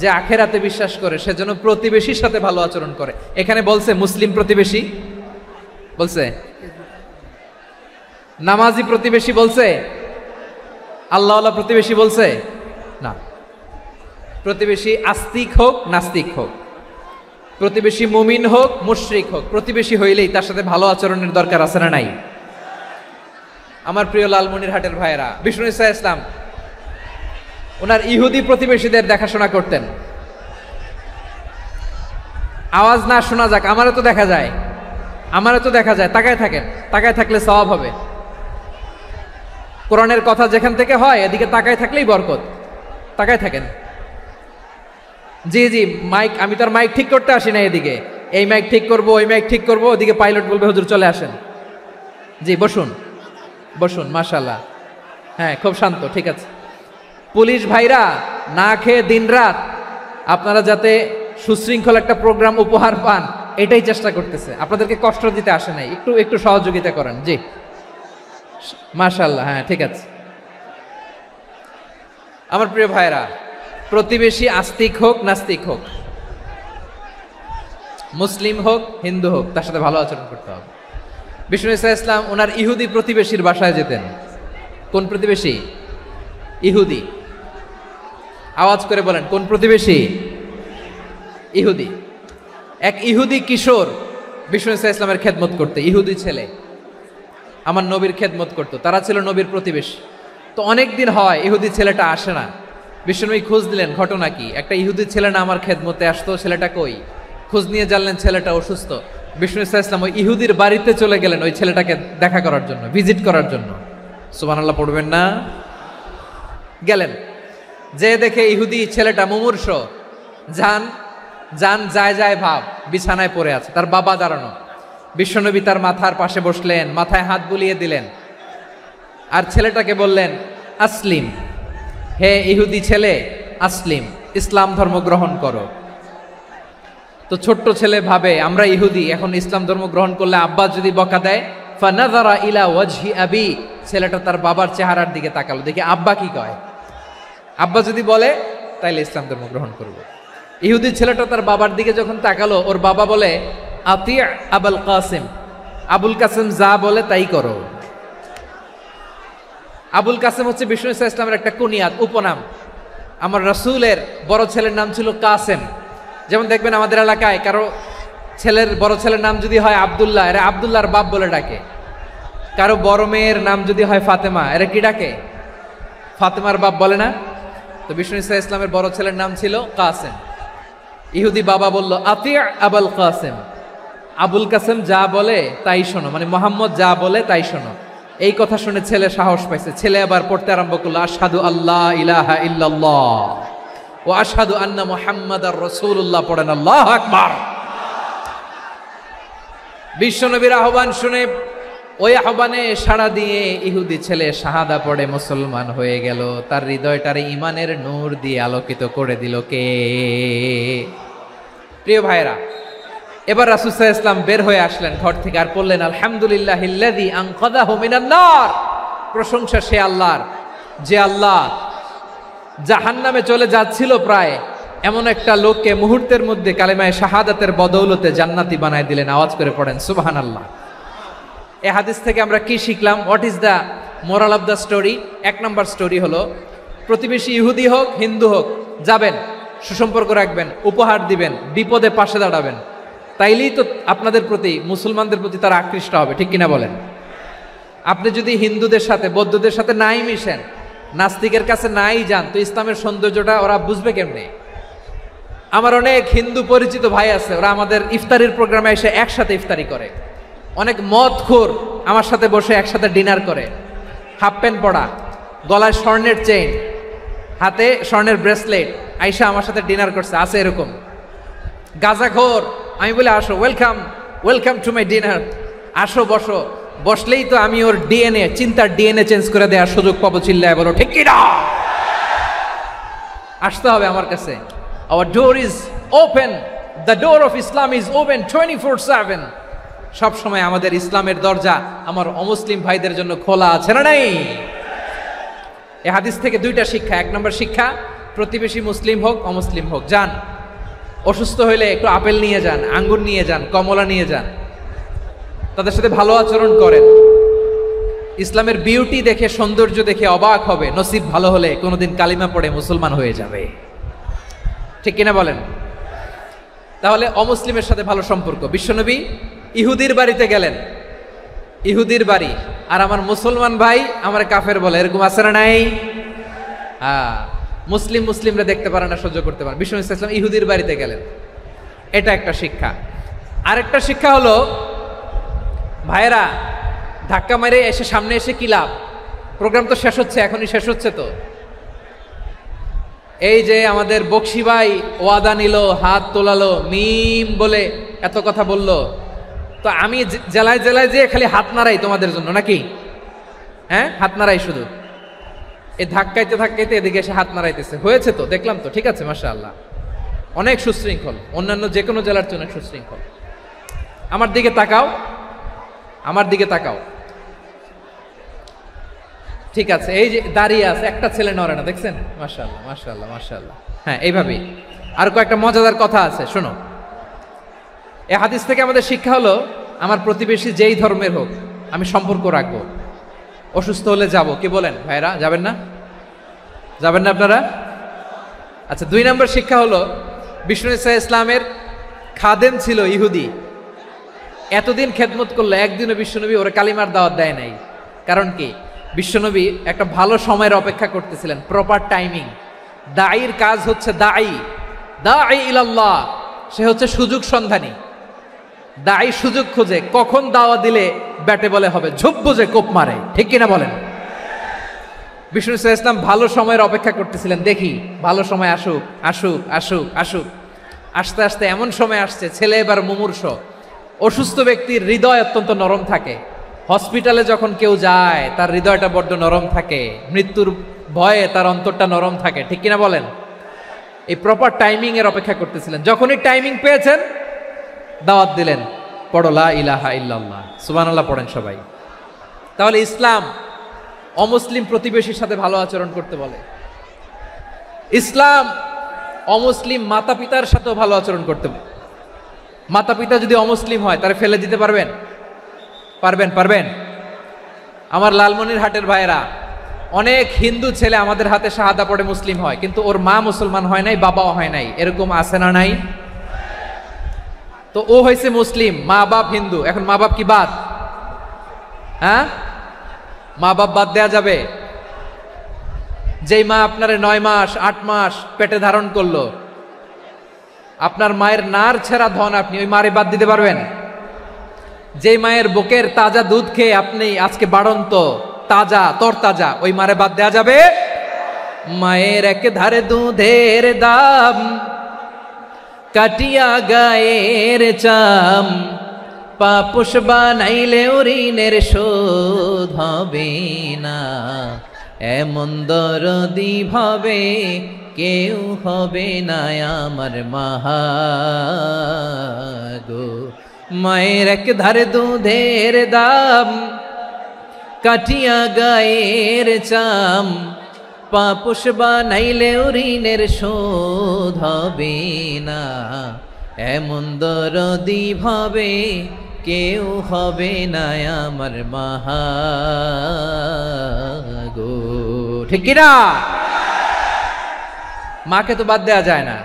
[SPEAKER 2] যে আখিরাতে বিশ্বাস করে, সেজন্য প্রতিবেশীর সাথে ভালো আচরণ করে। এখানে বলছে মুসলিম প্রতিবেশী বলছে, নামাজি প্রতিবেশী বলছে, আল্লাহওয়ালা প্রতিবেশী বলছে না। প্রতিবেশী আস্তিক হোক নাস্তিক হোক, প্রতিবেশী মুমিন হোক মুশরিক হোক, প্রতিবেশী হইলেই তার সাথে ভালো আচরণের দরকার আছে না নাই? আমার প্রিয় লালমনিরহাটের ভাইয়েরা, বিষ্ণু ইসলাম ওনার ইহুদি প্রতিবেশীদের দেখাশোনা করতেন। আওয়াজ না শোনা যাক, আমারও তো দেখা যায়, আমারও তো দেখা যায়। তাকায় থাকেন, তাকায় থাকলে সওয়াব হবে। কোরআনের কথা যেখান থেকে হয় এদিকে তাকায় থাকলেই বরকত। তাকায় থাকেন। জি জি, মাইক, আমি তো আর মাইক ঠিক করতে আসি না এদিকে, এই মাইক ঠিক করব, ওই মাইক ঠিক করব, ওদিকে পাইলট বলবে হুজুর চলে আসেন। জি বসুন বসুন, মাশাআল্লাহ, হ্যাঁ খুব শান্ত, ঠিক আছে। পুলিশ ভাইরা না খেয়ে দিনরাত আপনারা যাতে সুশৃঙ্খল একটা প্রোগ্রাম উপহার পান এটাই চেষ্টা করতেছে, আপনাদেরকে কষ্ট দিতে আসে নাই, একটু একটু সহযোগিতা করেন। জি মাশাআল্লাহ, হ্যাঁ ঠিক আছে। আমার প্রিয় ভাইরা, প্রতিবেশী আস্তিক হোক নাস্তিক হোক, মুসলিম হোক হিন্দু হোক, তার সাথে ভালো আচরণ করতে হবে। বিষ্ণু ইসা ইসলাম ওনার ইহুদি প্রতিবেশীর বাসায় যেতেন। কোন প্রতিবেশী? ইহুদি। আওয়াজ করে বলেন, কোন প্রতিবেশী? ইহুদি। এক ইহুদি কিশোর বিষ্ণু ইসা ইসলামের খেদমত করতে, ইহুদি ছেলে আমার নবীর খেদমত করতো, তারা ছিল নবীর প্রতিবেশী। তো অনেক দিন হয় ইহুদি ছেলেটা আসে না। বিষ্ণুনবী খোঁজ দিলেন, ঘটনা কি? একটা ইহুদি ছেলে না আমার খেদমতে আসতো, ছেলেটা কই? খোঁজ নিয়ে জানলেন ছেলেটা অসুস্থ। বিষ্ণু ইসা ইসলাম ওই ইহুদির বাড়িতে চলে গেলেন ওই ছেলেটাকে দেখা করার জন্য, ভিজিট করার জন্য। সুবহানাল্লাহ পড়বেন না? গেলেন, যে দেখে ইহুদি ছেলেটা মুমূর্ষ, যান যান যায় যায় ভাব, বিছানায় পড়ে আছে, তার বাবা দাঁড়ানো। বিশ্বনবী তার মাথার পাশে বসলেন, মাথায় হাত বুলিয়ে দিলেন, আর ছেলেটাকে বললেন আসলিম, হে ইহুদি ছেলে আসলিম, ইসলাম ধর্ম গ্রহণ করো। তো ছোট্ট ছেলে ভাবে আমরা ইহুদি, এখন ইসলাম ধর্ম গ্রহণ করলে আব্বা যদি বকা দেয়, ফানাযারা ইলা ওয়াজহি আবি, ছেলেটা তার বাবার চেহারার দিকে তাকালো, দেখি আব্বা কি কয়। আব্বা যদি বলে তাইলে ইসলাম ধর্ম গ্রহণ করব। ইহুদি ছেলেটা তার বাবার দিকে যখন তাকালো, ওর বাবা বলে আতি আবুল কাসিম, আবুল কাসিম যা বলে তাই করো। আবুল কাসিম হচ্ছে বিষ্ণু ইসা ইসলামের একটা কুনিয়াত, উপনাম। আমার রাসূলের বড় ছেলের নাম ছিল কাসেম। যেমন দেখবেন আমাদের এলাকায় কারো ছেলের বড় ছেলের নাম যদি হয় আব্দুল্লাহ, এরা আব্দুল্লাহর বাপ বলে ডাকে। কারো বড় মেয়ের নাম যদি হয় ফাতেমা, এরা কি ডাকে? ফাতেমার বাপ বলে না? তো বিষ্ণু ইসা ইসলামের বড় ছেলের নাম ছিল কাসেম। ইহুদি বাবা বলল আতি আবুল কাসেম, আবুল কাসেম যা বলে তাই শোনো, মানে মোহাম্মদ যা বলে তাই শোনো। এই কথা শুনে ছেলে সাহস পাইছে, ছেলে আবার পড়তে আরম্ভ করলো আশহাদু আল্লাহ ইলাহা ইল্লাল্লাহ ও আশহাদু আন্না মুহাম্মাদার রাসূলুল্লাহ, পড়েন আল্লাহু আকবার। বিশ্বনবীর আহ্বান শুনে ওই আহ্বানে সাড়া দিয়ে ইহুদি ছেলে শাহাদা পড়ে মুসলমান হয়ে গেল। তার হৃদয়টারে ইমানের নূর দিয়ে আলোকিত করে দিল কে? প্রিয় ভাইরা, এবার রাসূল সাল্লাল্লাহু আলাইহি ওয়াসাল্লাম বের হয়ে আসলেন ঘর থেকে, আর বললেন আলহামদুলিল্লাহিল্লাযী আনকাযাহু মিনান নার, প্রশংসা সে আল্লাহর যে আল্লাহ জাহান্নামে চলে যাচ্ছিল প্রায় এমন একটা লোককে মুহূর্তের মধ্যে কালেমায়ে শাহাদাতের বদৌলতে জান্নাতি বানায় দিলেন। আওয়াজ করে পড়েন সুবহানাল্লাহ। এই হাদিস থেকে আমরা কি শিখলাম? What is the moral of the story? এক নম্বর স্টোরি হলো, প্রতিবেশী ইহুদি হোক হিন্দু হোক, যাবেন, সুসম্পর্ক রাখবেন, উপহার দিবেন, বিপদে পাশে দাঁড়াবেন, তাইলেই তো আপনাদের প্রতি, মুসলমানদের প্রতি তারা আকৃষ্ট হবে, ঠিক কিনা বলেন? আপনি যদি হিন্দুদের সাথে বৌদ্ধদের সাথে নাই মিশেন, নাস্তিকের কাছে নাই যান, তো ইসলামের সৌন্দর্যটা ওরা বুঝবে কেমনে? আমার অনেক হিন্দু পরিচিত ভাই আছে, ওরা আমাদের ইফতারির প্রোগ্রামে এসে একসাথে ইফতারি করে। অনেক মদখোর আমার সাথে বসে একসাথে ডিনার করে, হাফ প্যান্ট পরা, গলায় স্বর্ণের চেইন, হাতে স্বর্ণের ব্রেসলেট, আইসা আমার সাথে ডিনার করছে, আছে এরকম। গাঁজাখোর, আমি বলি আসো, welcome welcome to my dinner, আসো বসো, বসলেই তো আমি ওর ডিএনএ, চিন্তার ডিএনএ চেঞ্জ করে দেওয়ার সুযোগ পাবো, চিল্লায় বলো ঠিক কি না? আসতে হবে আমার কাছে। Hour door is open, the door of Islam is open 24/7। সব সময় আমাদের ইসলামের দরজা আমার অমুসলিম ভাইদের জন্য খোলা আছে না নাই? এই হাদিস থেকে দুইটা শিক্ষা। এক নম্বর শিক্ষা, প্রতিবেশী মুসলিম হোক অমুসলিম হোক, যান, অসুস্থ হইলে একটু আপেল নিয়ে যান, আঙ্গুর নিয়ে যান, কমলা নিয়ে যান, তাদের সাথে ভালো আচরণ করেন। ইসলামের বিউটি দেখে, সৌন্দর্য দেখে অবাক হবে, নসিব ভালো হলে কোনোদিন কালিমা পড়ে মুসলমান হয়ে যাবে, ঠিক কিনা বলেন? তাহলে অমুসলিমের সাথে ভালো সম্পর্ক। বিশ্বনবী ইহুদির বাড়িতে গেলেন, ইহুদির বাড়ি, আর আমার মুসলমান ভাই আমার কাফের বলে, এরকম আছে না নাই? হ্যাঁ, মুসলিমরা দেখতে পারে না, সহ্য করতে পারে। বিশ্বনবী সাল্লাল্লাহু আলাইহি ওয়াসাল্লাম ইহুদির বাড়িতে গেলেন, এটা একটা শিক্ষা। আরেকটা শিক্ষা হলো, ভাইয়েরা ধাক্কা মেরে এসে সামনে এসে কি লাভ? প্রোগ্রাম তো শেষ হচ্ছে, এখনই শেষ হচ্ছে, তো এই যে আমাদের বক্সি ভাই ওয়াদা নিল, হাত তোলালো, মিম বলে এত কথা বলল, তো আমি জেলায় জেলায় যে খালি হাত নাড়াই তোমাদের জন্য নাকি? হ্যাঁ, হাত নাড়াই শুধু, এই ধাক্কাইতে ধাক্কাইতে এদিকে এসে হাত নাড়াইতেছে। হয়েছে তো, দেখলাম তো, ঠিক আছে, মাশাআল্লাহ, অনেক সুশৃঙ্খল, অন্যান্য যে কোনো জেলার চেয়ে অনেক সুশৃঙ্খল। আমার দিকে তাকাও, আমার দিকে তাকাও, ঠিক আছে। এই যে দাঁড়িয়ে আছে, একটা ছেলে নড়ে না, দেখছেন? মাশাআল্লাহ মাশাআল্লাহ মাশাআল্লাহ। হ্যাঁ, এইভাবেই। আর কয়েকটা মজাদার কথা আছে, শোনো। এই হাদিস থেকে আমাদের শিক্ষা হলো, আমার প্রতিবেশী যেই ধর্মের হোক আমি সম্পর্ক রাখবো। অসুস্থ হলে যাব, কি বলেন ভাইরা? যাবেন না? যাবেন না আপনারা? আচ্ছা, 2 নম্বর শিক্ষা হলো, বিষ্ণু ইসা ইসলামের খাদেম ছিল ইহুদি, এতদিন খেদমত করলো, একদিনও বিশ্বনবী ওরা কালিমার দাওয়াত দেয় নাই। কারণ কি? বিশ্বনবী একটা ভালো সময়ের অপেক্ষা করতেছিলেন, প্রপার টাইমিং। দাঈর কাজ হচ্ছে দাঈ ইলাল্লাহ, সে হচ্ছে সুযোগ সন্ধানী। দাঈ সুযোগ খোঁজে, কখন দাওয়া দিলে ব্যাটে বলে হবে, ঝোপ বুঝে কোপ মারে, ঠিক কিনা বলেন? বিষ্ণু ইসলাম ভালো সময়ের অপেক্ষা করতেছিলেন, দেখি ভালো সময় আসুক আসুক আসুক আসুক। আস্তে আস্তে এমন সময় আসছে, ছেলে এবার মুমূর্ষ, অসুস্থ ব্যক্তির হৃদয় অত্যন্ত নরম থাকে। হসপিটালে যখন কেউ যায় তার হৃদয়টা বড্ড নরম থাকে, মৃত্যুর ভয়ে তার অন্তরটা নরম থাকে, ঠিক কিনা বলেন? এই প্রপার টাইমিং এর অপেক্ষা করতেছিলেন। যখনই টাইমিং পেয়েছেন, দাওয়াত দিলেন, পড়ো লা ইলাহা ইল্লাল্লাহ, সুবহানাল্লাহ পড়েন সবাই। তাহলে ইসলাম অমুসলিম প্রতিবেশীর সাথে ভালো আচরণ করতে বলে। ইসলাম অমুসলিম মাতা পিতার সাথেও ভালো আচরণ করতে বলে। মাতা পিতা যদি অমুসলিম হয়, তারা ফেলে দিতে পারবেন? পারবেন? আমার লালমনিরহাটের ভাইয়েরা, অনেক হিন্দু ছেলে আমাদের হাতে শাহাদা পড়ে মুসলিম হয়, কিন্তু ওর মা মুসলমান হয় নাই, বাবাও হয় নাই, এরকম আছে না নাই? তো ও হয়েছে মুসলিম, মা বাপ হিন্দু, এখন মা বাপ কি বাদ? হ্যাঁ, মা বাপ বাদ দেয়া যাবে? যেই মা আপনারে 9 মাস 8 মাস পেটে ধারণ করলো, আপনার মায়ের নার ছেঁড়া ধন, আপনি ওই মারে বাদ দিতে পারবেন? যেই মায়ের বুকের তাজা দুধ খেয়ে আপনি আজকে বাড়ন্ত তাজা তরতাজা, ওই মারে বাদ দেয়া যাবে? মায়ের এক ধারে দুধের দাম, কাটিয়া গায়ের চাম, পাপুষ বানাইলে ঋণের শোধ হবে না, এমন দরদি ভাবে কেউ হবে না আমার মাহা গো। মায়ের এক ধারে দুধের দাম, কাটিয়া গায়ের চাম, পাপুষ বানাইলে ঋণের শোধ হবে না, এমন দরদি ভাবে কেউ হবে না আমার মাহা গো, ঠিক কিনা? মাকে তো বাদ দেয়া যায় না।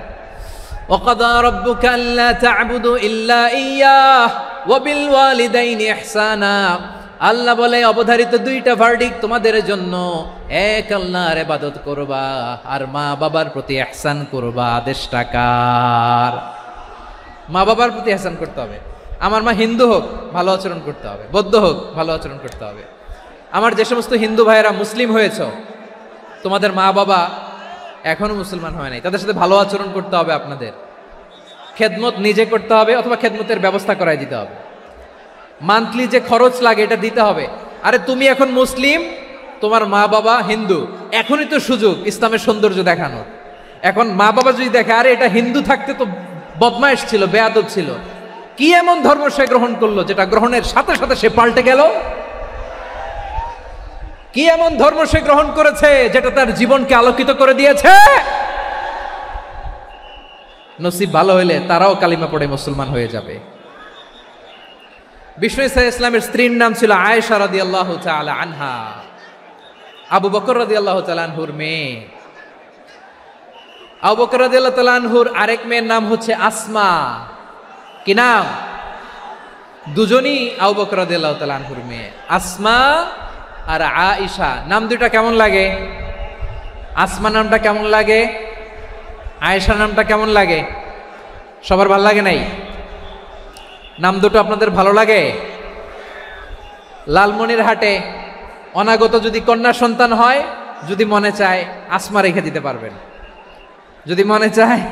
[SPEAKER 2] وَقَضَى رَبُّكَ أَلَّا تَعْبُدُوا إِلَّا إِيَّاهُ وَبِالْوَالِدَيْنِ إِحْسَانًا। আল্লাহ বলে, অবধারিত 2টা ভার্ডিক্ট তোমাদের জন্য, এক আল্লাহর ইবাদত করবা আর মা বাবার প্রতি ইহসান করবা। আদেশটা কার? মা বাবার প্রতি ইহসান করতে হবে। আমার মা হিন্দু হোক, ভালো আচরণ করতে হবে, বৌদ্ধ হোক, ভালো আচরণ করতে হবে। আমার যে সমস্ত হিন্দু ভাইয়েরা মুসলিম হয়েছ, তোমাদের মা বাবা এখনো মুসলমান হয় নাই, তাদের সাথে ভালো আচরণ করতে হবে। আপনাদের খেদমত নিজে করতে হবে, অথবা খেদমতের ব্যবস্থা করাই দিতে হবে। মান্থলি যে খরচ লাগে এটা দিতে হবে। আরে তুমি এখন মুসলিম, তোমার মা বাবা হিন্দু, এখনই তো সুযোগ ইসলামের সৌন্দর্য দেখানোর। এখন মা বাবা যদি দেখে, আরে এটা হিন্দু থাকতে তো বদমাইশ ছিল, বেয়াদব ছিল, কি এমন ধর্ম সে গ্রহণ করলো যেটা গ্রহণের সাথে সাথে সে পাল্টে গেল? কি এমন ধর্ম সে গ্রহণ করেছে যেটা তার জীবনকে আলোকিত করে দিয়েছে? নসিব ভালো হইলে তারাও কালিমা পড়ে মুসলমান হয়ে যাবে। বিষ্ণু ইসা ইসলামের স্ত্রীর নাম ছিল আয়েশা রাদিয়াল্লাহু তাআলা আনহা, আবু বকর রাদিয়াল্লাহু তাআলা আনহুর মেয়ে। আবু বকর রাদিয়াল্লাহু তাআলা আনহুর আরেক মেয়ের নাম হচ্ছে আসমা। কি নাম? দুজনই আবু বকর রাদিয়াল্লাহু তাআলা আনহুর মেয়ে, আসমা আর আয়েশা। নাম দুইটা কেমন লাগে? আসমা নামটা কেমন লাগে? আয়েশা নামটা কেমন লাগে? সবার ভালো লাগে নাই? নাম দুটো আপনাদের ভালো লাগে? লালমনিরহাটে অনাগত যদি কন্যা সন্তান হয়, যদি মনে চায় আসমা রেখে দিতে পারবেন। যদি মনে চায়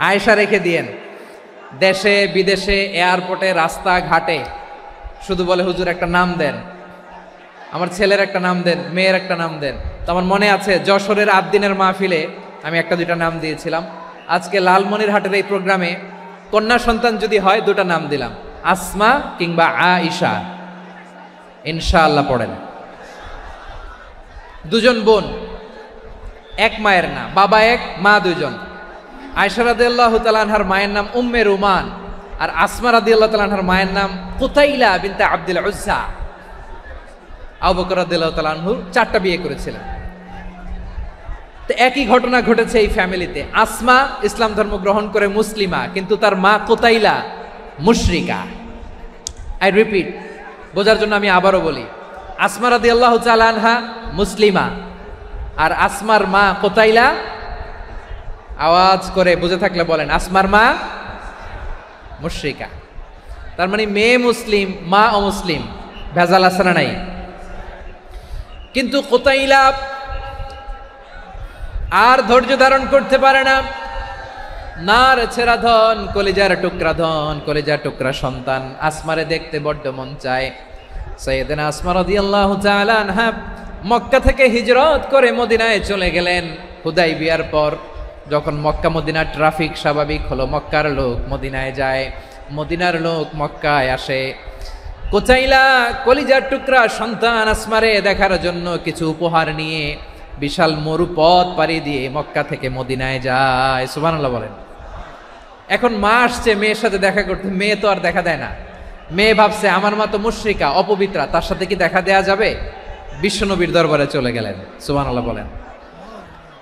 [SPEAKER 2] আয়েশা রেখে দিয়েন। দেশে বিদেশে এয়ারপোর্টে রাস্তাঘাটে শুধু বলে হুজুর একটা নাম দেন, আমার ছেলের একটা নাম দেন, মেয়ের একটা নাম দেন। তো আমার মনে আছে যশোরের আদ্দিনের মাহফিলে আমি একটা দুইটা নাম দিয়েছিলাম। আজকে লালমনিরহাটের এই প্রোগ্রামে কন্যা সন্তান যদি হয় দুটা নাম দিলাম, আসমা কিংবা আয়েশা। ইনশাআল্লাহ পড়েন। দুজন বোন, এক মায়ের না, বাবা এক মা দুজন। আয়েশা রাদিয়াল্লাহু তাআলা আনহার মায়ের নাম উম্মে রুমান, আর আসমা রাদিয়াল্লাহু তাআলা আনহার মায়ের নাম কুতাইলা বিনতে আব্দুল উজ্জা। আবু বকর রাদিয়াল্লাহু তাআলা আনহু 4টা বিয়ে করেছিলেন। তো একই ঘটনা ঘটেছে এই ফ্যামিলিতে। আসমা ইসলাম ধর্ম গ্রহণ করে মুসলিমা, কিন্তু তার মা কুতাইলা মুশরিকা। আই রিপিট, বোঝার জন্য আমি আবারও বলি, আসমা রাদিয়াল্লাহু তাআলা আনহা মুসলিমা, আর আসমার মা কুতাইলা, আওয়াজ করে বুঝে থাকলে বলেন, আসমার মা মুশরিকা। তার মানে মেয়ে মুসলিম, মা অমুসলিম, ভেজাল আছে না নাই? কিন্তু কুতাইলা আর ধৈর্য ধারণ করতে পারে না। নার ছেড়া ধন, কলিজার টুকরা ধন, কলিজার টুকরা সন্তান আসমারে দেখতে বড্ড মন চায়। সাইয়েদনা আসমা রাদিয়াল্লাহু তাআলা আনহা মক্কা থেকে হিজরত করে মদিনায় চলে গেলেন হুদাইবিয়ার পর। যখন মক্কা মদিনার ট্রাফিক স্বাভাবিক হলো, মক্কার লোক মদিনায় যায়, মদিনার লোক মক্কায় আসে। কুতাইলা কলিজার টুকরা সন্তান আসমারে দেখার জন্য কিছু উপহার নিয়ে বিশাল মরুপথ পাড়ি দিয়ে মক্কা থেকে মদিনায় যায়। সুবহানাল্লাহ বলেন। এখন মা আসছে মেয়ের সাথে দেখা করতে, মেয়ে তো আর দেখা দেয় না। মেয়ে ভাবছে আমার মা তো মুশরিকা, অপবিত্রা, তার সাথে কি দেখা দেয়া যাবে? বিশ্বনবীর দরবারে চলে গেলেন। সুবহানাল্লাহ বলেন।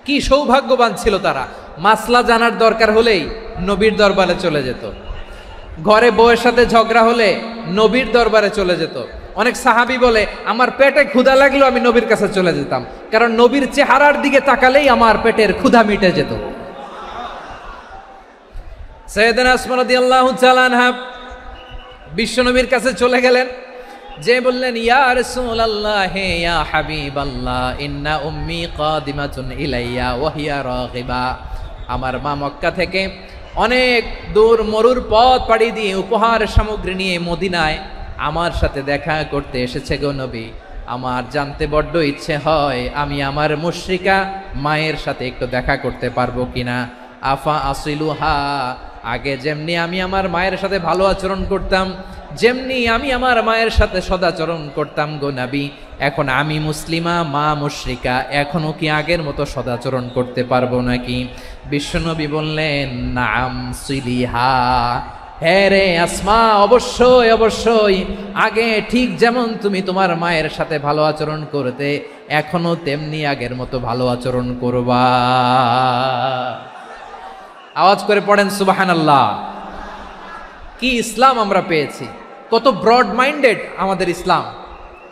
[SPEAKER 2] কি সৌভাগ্যবান ছিল তারা, মাসলা জানার দরকার হলেই নবীর দরবারে চলে যেত। ঘরে বউয়ের সাথে ঝগড়া হলে নবীর দরবারে চলে যেত। অনেক সাহাবী বলে আমার পেটে ক্ষুধা লাগলো আমি নবীর কাছে চলে যেতাম, কারণ নবীর চেহারার দিকে তাকালেই আমার পেটের ক্ষুধা মিটে যেত। সাইয়েদনা আসমা রাদিয়াল্লাহু তাআলা আনহা বিশ্বনবীর কাছে চলে গেলেন, যে বললেন ইয়া রাসূলুল্লাহ ইয়া হাবিবাল্লাহ ইন্না উম্মি কাদিমাতুন ইলাইয়া ওয়া হিয়া রাগিবা। আমার মা মক্কা থেকে অনেক দূর মরুর পথ পাড়ি দিয়ে উপহার সামগ্রী নিয়ে মদিনায় আমার সাথে দেখা করতে এসেছে গো নবী। আমার জানতে বড্ড ইচ্ছে হয় আমি আমার মুশরিকা মায়ের সাথে একটু দেখা করতে পারবো কিনা। আফা আসিলুহা, আগে যেমনি আমি আমার মায়ের সাথে ভালো আচরণ করতাম, যেমনি আমি আমার মায়ের সাথে সদাচরণ করতাম গো নবী, এখন আমি মুসলিমা মা মুশরিকা, এখনো কি আগের মতো সদাচরণ করতে পারবো নাকি? বিশ্বনবী বললেন নাম সিলিহা, হ্যাঁ রে আসমা, অবশ্যই অবশ্যই, আগে ঠিক যেমন তুমি তোমার মায়ের সাথে ভালো আচরণ করতে এখনো তেমনি আগের মতো ভালো আচরণ করবা। আওয়াজ করে পড়েন সুবহানাল্লাহ। কি ইসলাম আমরা পেয়েছি, কত ব্রড মাইন্ডেড আমাদের ইসলাম,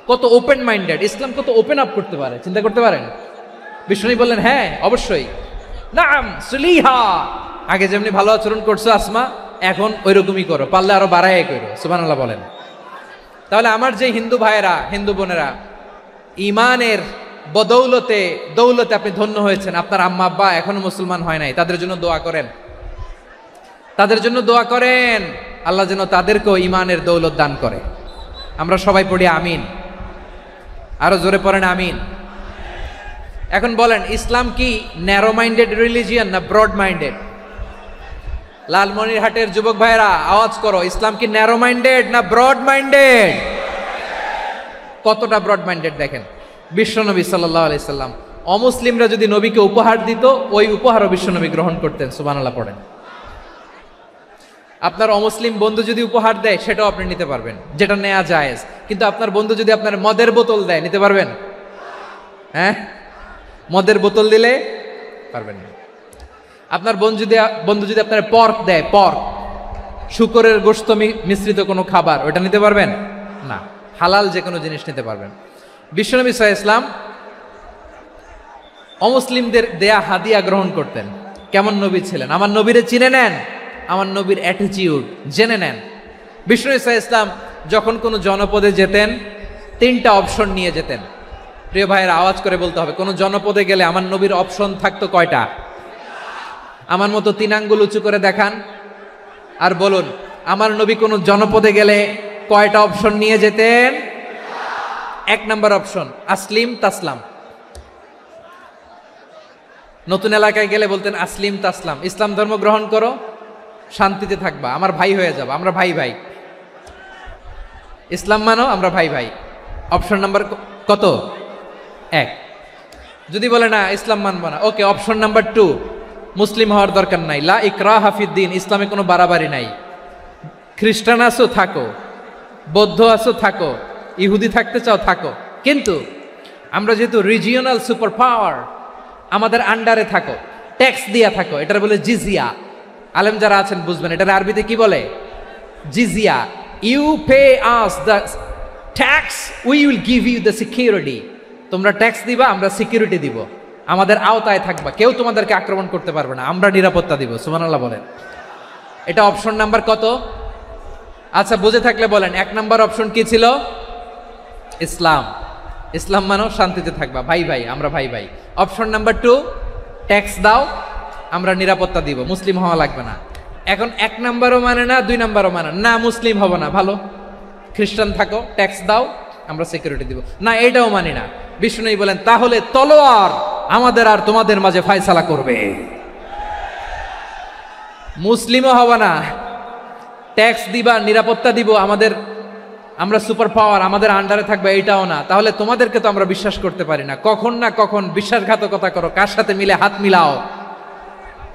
[SPEAKER 2] কত ওপেন মাইন্ডেড ইসলাম, কত ওপেন আপ করতে পারে, চিন্তা করতে পারেন। বিষ্ণু বললেন হ্যাঁ অবশ্যই, নাম সুলিহা, আগে যেমনি ভালো আচরণ করছো আসমা এখন ওইরকমই করো, পারলে আরো বাড়াই করো। সুবহানাল্লাহ বলেন। তাহলে আমার যে হিন্দু ভাইয়েরা হিন্দু বোনেরা ইমানের বদৌলতে দৌলতে আপনি ধন্য হয়েছেন, আপনার আম্মা আব্বা এখনো মুসলমান হয় নাই, তাদের জন্য দোয়া করেন, তাদের জন্য দোয়া করেন, আল্লাহ যেন তাদেরকেও ইমানের দৌলত দান করে। আমরা সবাই পড়ি আমিন, আরো জোরে পড়েন আমিন। এখন বলেন ইসলাম কি ন্যারো মাইন্ডেড রিলিজিয়ান না ব্রড মাইন্ডেড? লালমনিরহাটের যুবক ভাইরা আওয়াজ করো, ইসলাম কি ন্যারো মাইন্ডেড না ব্রড মাইন্ডেড? কতটা ব্রড মাইন্ডেড দেখেন। বিশ্বনবী সাল্লাল্লাহু আলাইহি সাল্লাম অমুসলিমরা যদি নবীকে উপহার দিত ওই উপহারও বিশ্বনবী গ্রহণ করতেন। সুবহানাল্লাহ পড়েন। আপনার অমুসলিম বন্ধু যদি উপহার দেয় সেটাও আপনি নিতে পারবেন, যেটা নেওয়া জায়েজ। কিন্তু আপনার বন্ধু যদি আপনার মদের বোতল দেয় নিতে পারবেন? হ্যাঁ, মদের বোতল দিলে পারবেন না। আপনার বন্ধু যদি আপনার পর্ক দেয়, পর্ক শূকরের গোশত মিশ্রিত কোনো খাবার, ওটা নিতে পারবেন না। হালাল যে কোনো জিনিস নিতে পারবেন। বিশ্বনবী সাল্লাল্লাহু আলাইহি ওয়াসাল্লাম অমুসলিমদের দেয়া হাদিয়া গ্রহণ করতেন। কেমন নবী ছিলেন? আমার নবীরে চিনে নেন, আমার নবীর অ্যাটিটিউড জেনে নেন। বিশ্বনবী সাল্লাল্লাহু আলাইহি ওয়াসাল্লাম যখন কোনো জনপদে যেতেন 3টা অপশন নিয়ে যেতেন। প্রিয় ভাইয়ের আওয়াজ করে বলতে হবে, কোনো জনপদে গেলে আমার নবীর অপশন থাকতো কয়টা? আমার মতো 3 আঙ্গুল উঁচু করে দেখান আর বলুন আমার নবী কোন জনপদে গেলে কয়টা অপশন নিয়ে যেতেন? 1 নাম্বার অপশন আসলিম তাসলাম। নতুন এলাকায় গেলে বলতেন আসলিম তাসলাম, ইসলাম ধর্ম গ্রহণ করো, শান্তিতে থাকবা, আমার ভাই হয়ে যাবা, আমরা ভাই ভাই। ইসলাম মানো, আমরা ভাই ভাই। অপশন নাম্বার কত? 1। যদি বলে না ইসলাম মানবো না, ওকে, অপশন নাম্বার 2, মুসলিম হওয়ার দরকার নাই, লা ইকরাহা ফিদ্দিন, ইসলামে কোনো বাড়াবাড়ি নাই। খ্রিস্টান আছো থাকো, বৌদ্ধ আছো থাকো, ইহুদি থাকতে চাও থাকো, কিন্তু আমরা যেহেতু রিজিওনাল সুপার পাওয়ার, আমাদের আন্ডারে থাকো, ট্যাক্স দিয়া থাকো, এটার বলে জিজিয়া। আলেম যারা আছেন বুঝবেন এটার আরবিতে কি বলে, জিজিয়া। You pay us the tax, we will give you the security. তোমরা ট্যাক্স দিবা, আমরা সিকিউরিটি দিব, আমাদের আওতায় থাকবা, কেউ তোমাদেরকে আক্রমণ করতে পারবে না, আমরা নিরাপত্তা দিব। সুবহানাল্লাহ বলেন। এটা অপশন নাম্বার কত? আচ্ছা বুঝে থাকলে বলেন 1 নাম্বার অপশন কি ছিল? ইসলাম। ইসলাম মানো, শান্তিতে থাকবা, ভাই ভাই, আমরা ভাই ভাই। অপশন নাম্বার 2, ট্যাক্স দাও, আমরা নিরাপত্তা দিব, মুসলিম হওয়া লাগবে না। এখন 1 নাম্বারও মানে না, 2 নাম্বারও মানে না, মুসলিম হবো না, ভালো, খ্রিস্টান থাকো, ট্যাক্স দাও, আমরা সিকিউরিটি দিব না, এইটাও মানি না। বিষ্ণু বলেন তাহলে তলোয়ার আমাদের আর তোমাদের মাঝে ফয়সালা করবে, মুসলিমও হবো না, ট্যাক্স দিবা, নিরাপত্তা দিব, আমরা সুপার পাওয়ার, আমাদের আন্ডারে থাকবে, এইটাও না। তাহলে তোমাদেরকে তো আমরা বিশ্বাস করতে পারি না, কখন না কখন বিশ্বাসঘাতকতা করো, কার সাথে মিলে হাত মিলাও,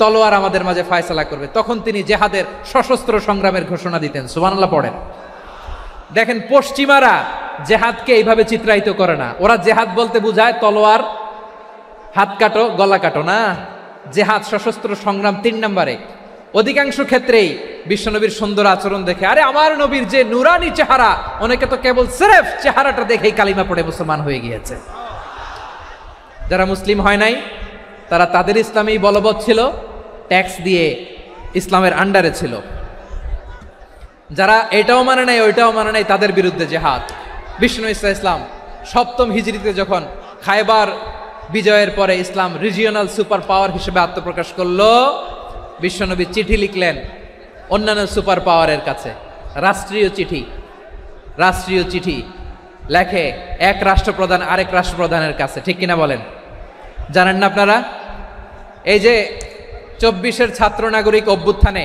[SPEAKER 2] তলোয়ার আমাদের মাঝে ফয়সালা করবে। তখন তিনি জেহাদের সশস্ত্র সংগ্রামের ঘোষণা দিতেন। সুবহানাল্লাহ পড়েন। দেখেন পশ্চিমারা জেহাদকে এইভাবে চিত্রায়িত করে না, ওরা জেহাদ বলতে বুঝায় তলোয়ার, হাত কাটো, গলা কাটো, না, জেহাদ সশস্ত্র সংগ্রাম 3 নম্বরে। অধিকাংশ ক্ষেত্রেই বিশ্বনবীর সুন্দর আচরণ দেখে, আরে আমার নবীর যে নুরানি চেহারা, অনেকে তো কেবল সিরেফ চেহারাটা দেখেই কালিমা পড়ে মুসলমান হয়ে গিয়েছে। যারা মুসলিম হয় নাই তারা তাদের ইসলামেই বলবৎ ছিল, ট্যাক্স দিয়ে ইসলামের আন্ডারে ছিল। যারা এটাও মানে নাই ওইটাও মানে নাই, তাদের বিরুদ্ধে জেহাদ। বিষ্ণু ইসলাম 7ম হিজরিতে যখন খায়বার বিজয়ের পরে ইসলাম রিজিওনাল সুপার পাওয়ার হিসেবে আত্মপ্রকাশ করলো, বিশ্বনবী চিঠি লিখলেন অন্যান্য সুপার পাওয়ারের কাছে, রাষ্ট্রীয় চিঠি লেখে এক রাষ্ট্রপ্রধান আরেক রাষ্ট্রপ্রধানের কাছে, ঠিক কিনা বলেন? জানেন না আপনারা? এই যে 24-এর ছাত্র নাগরিক অভ্যুত্থানে,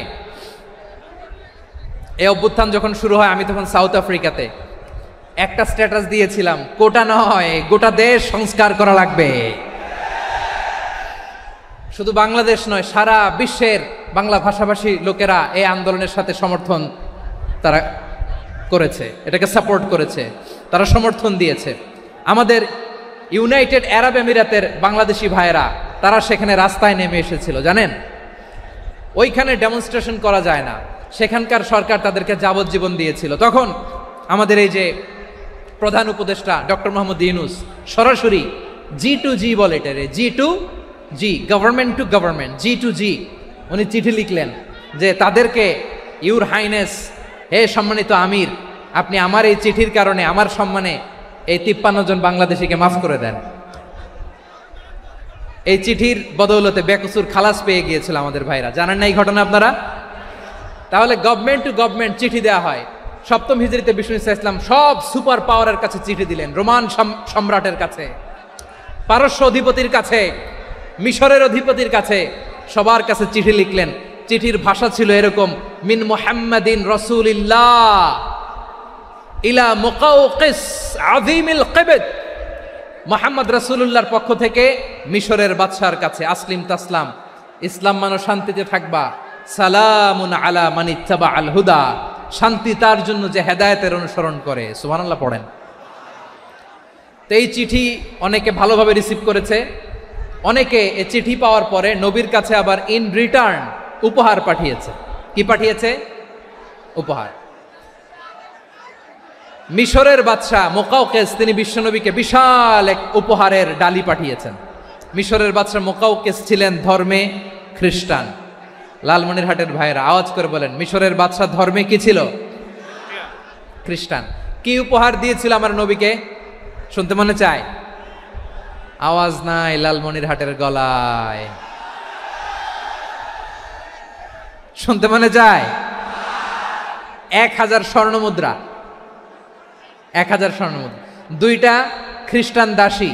[SPEAKER 2] এই অভ্যুত্থান যখন শুরু হয়, আমি তখন সাউথ আফ্রিকাতে, একটা স্ট্যাটাস দিয়েছিলাম, কোটা নয় গোটা দেশ সংস্কার করা লাগবে। শুধু বাংলাদেশ নয়, সারা বিশ্বের বাংলা ভাষাভাষী লোকেরা এই আন্দোলনের সাথে সমর্থন তারা করেছে, এটাকে সাপোর্ট করেছে, তারা সমর্থন দিয়েছে। আমাদের ইউনাইটেড আরব আমিরাতের বাংলাদেশি ভাইয়েরা, তারা সেখানে রাস্তায় নেমে এসেছিল, জানেন? ওইখানে ডেমনস্ট্রেশন করা যায় না, সেখানকার সরকার তাদেরকে যাবজ্জীবন দিয়েছিল। তখন আমাদের এই যে প্রধান উপদেষ্টা ডক্টর মোহাম্মদ ইউনূস সরাসরি G2G বলে, এটারে G2G, government to government, G2G, উনি চিঠি লিখলেন যে তাদেরকে, ইউর হাইনেস, হে সম্মানিত আমির, আপনি আমার এই চিঠির কারণে আমার সম্মানে এই 53 জন বাংলাদেশিকে মাফ করে দেন। এই চিঠির বদৌলতে বেকসুর খালাস পেয়ে গিয়েছিল আমাদের ভাইরা। জানেন না এই ঘটনা আপনারা? তাহলে গভর্নমেন্ট টু গভর্নমেন্ট চিঠি দেওয়া হয়। 7ম হিজরিতে বিষ্ণু ইসলাম সব সুপার পাওয়ারের কাছে চিঠি দিলেন, রোমান সম্রাটের কাছে, পারস্য অধিপতির কাছে, মিশরের অধিপতির কাছে, সবার কাছে চিঠি লিখলেন। চিঠির ভাষা ছিল এরকম, মিন মুহাম্মাদিন রাসূলিল্লাহ ইলা মুকাওকিস আযীমিল কিবত, মুহাম্মদ রাসূলুল্লাহর পক্ষ থেকে মিশরের বাদশার কাছে, আসলিম তাসলাম, ইসলাম মানো, শান্তিতে থাকবা, সালামুন আলা মান ইত্তাবা আল হুদা, শান্তি তার জন্য যে হেদায়েতের অনুসরণ করে। সুবহানাল্লাহ পড়েন। তো এই চিঠি অনেকে ভালোভাবে রিসিভ করেছে, অনেকে এই চিঠি পাওয়ার পরে নবীর কাছে আবার ইন রিটার্ন উপহার পাঠিয়েছে। কি পাঠিয়েছে? উপহার। মিশরের বাদশা মুকাওকিস, তিনি বিশ্বনবীকে বিশাল এক উপহারের ডালি পাঠিয়েছেন। মিশরের বাদশা মুকাওকিস ছিলেন ধর্মে খ্রিস্টান। লালমনিরহাটের ভাইয়েরা আওয়াজ করে বলেন, মিশরের বাদশা ধর্মে কি ছিল? খ্রিস্টান। কি উপহার দিয়েছিল আমার নবীকে? শুনতে মনে চায়? আওয়াজ নাই লালমনিরহাটের গলায়। শুনতে মনে যায়? 1000 স্বর্ণ মুদ্রা, 1000 স্বর্ণ মুদ্রা। 2টা খ্রিস্টান দাসী,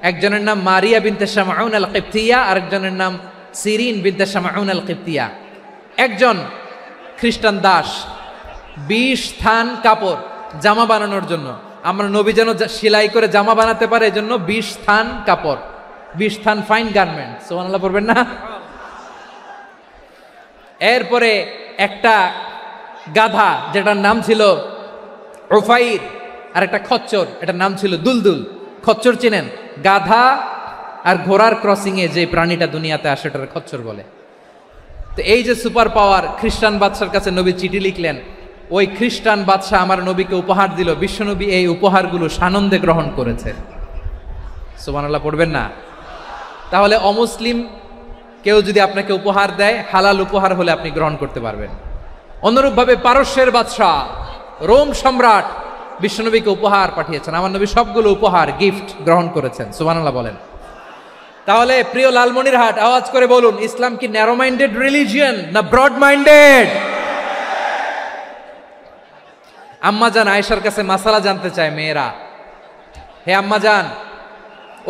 [SPEAKER 2] একজনের নাম মারিয়া বিনতে শামাউন আল কিবতিয়া, আরেকজনের নাম সিরিন বিনতে শামাউন আল কিবতিয়া। একজন খ্রিস্টান দাস 20 থান কাপড় জামা বানানোর জন্য, আমরা নবী যেন সেলাই করে জামা বানাতে পারে এজন্য 20 থান কাপড়, 20 থান ফাইন গার্মেন্ট, সুবহানাল্লাহ পড়বেন না? এরপরে একটা গাধা যেটার নাম ছিল উফাইর, আর একটা খচ্চর, এটার নাম ছিল দুলদুল। খচ্চর চিনেন? গাধা আর ঘোড়ার ক্রসিং এ যে প্রাণীটা দুনিয়াতে আসে এটার খচ্চর বলে। তো এই যে সুপার পাওয়ার, খ্রিস্টান বাদশার কাছে নবী চিঠি লিখলেন, ওই খ্রিস্টান বাদশা আমার নবীকে উপহার দিল, বিশ্বনবী এই উপহারগুলো সানন্দে গ্রহণ করেছে। সুবহানাল্লাহ পড়বেন না? তাহলে অমুসলিম কেউ যদি আপনাকে উপহার দেয়, হালাল উপহার হলে আপনি গ্রহণ করতে পারবেন। অনুরূপভাবে পারস্যের বাদশা, রোম সম্রাট বিশ্বনবীকে উপহার পাঠিয়েছেন, আমার নবী সবগুলো উপহার গিফট গ্রহণ করেছেন। সুবহানাল্লাহ বলেন। তাহলে প্রিয় লালমনিরহাট, আওয়াজ করে বলুন, ইসলাম কি ন্যারো মাইন্ডেড রিলিজিয়ন না ব্রড মাইন্ডেড? আম্মাজান আয়েশার কাছে মাসালা জানতে চায় মেয়েরা, হে আম্মাজান,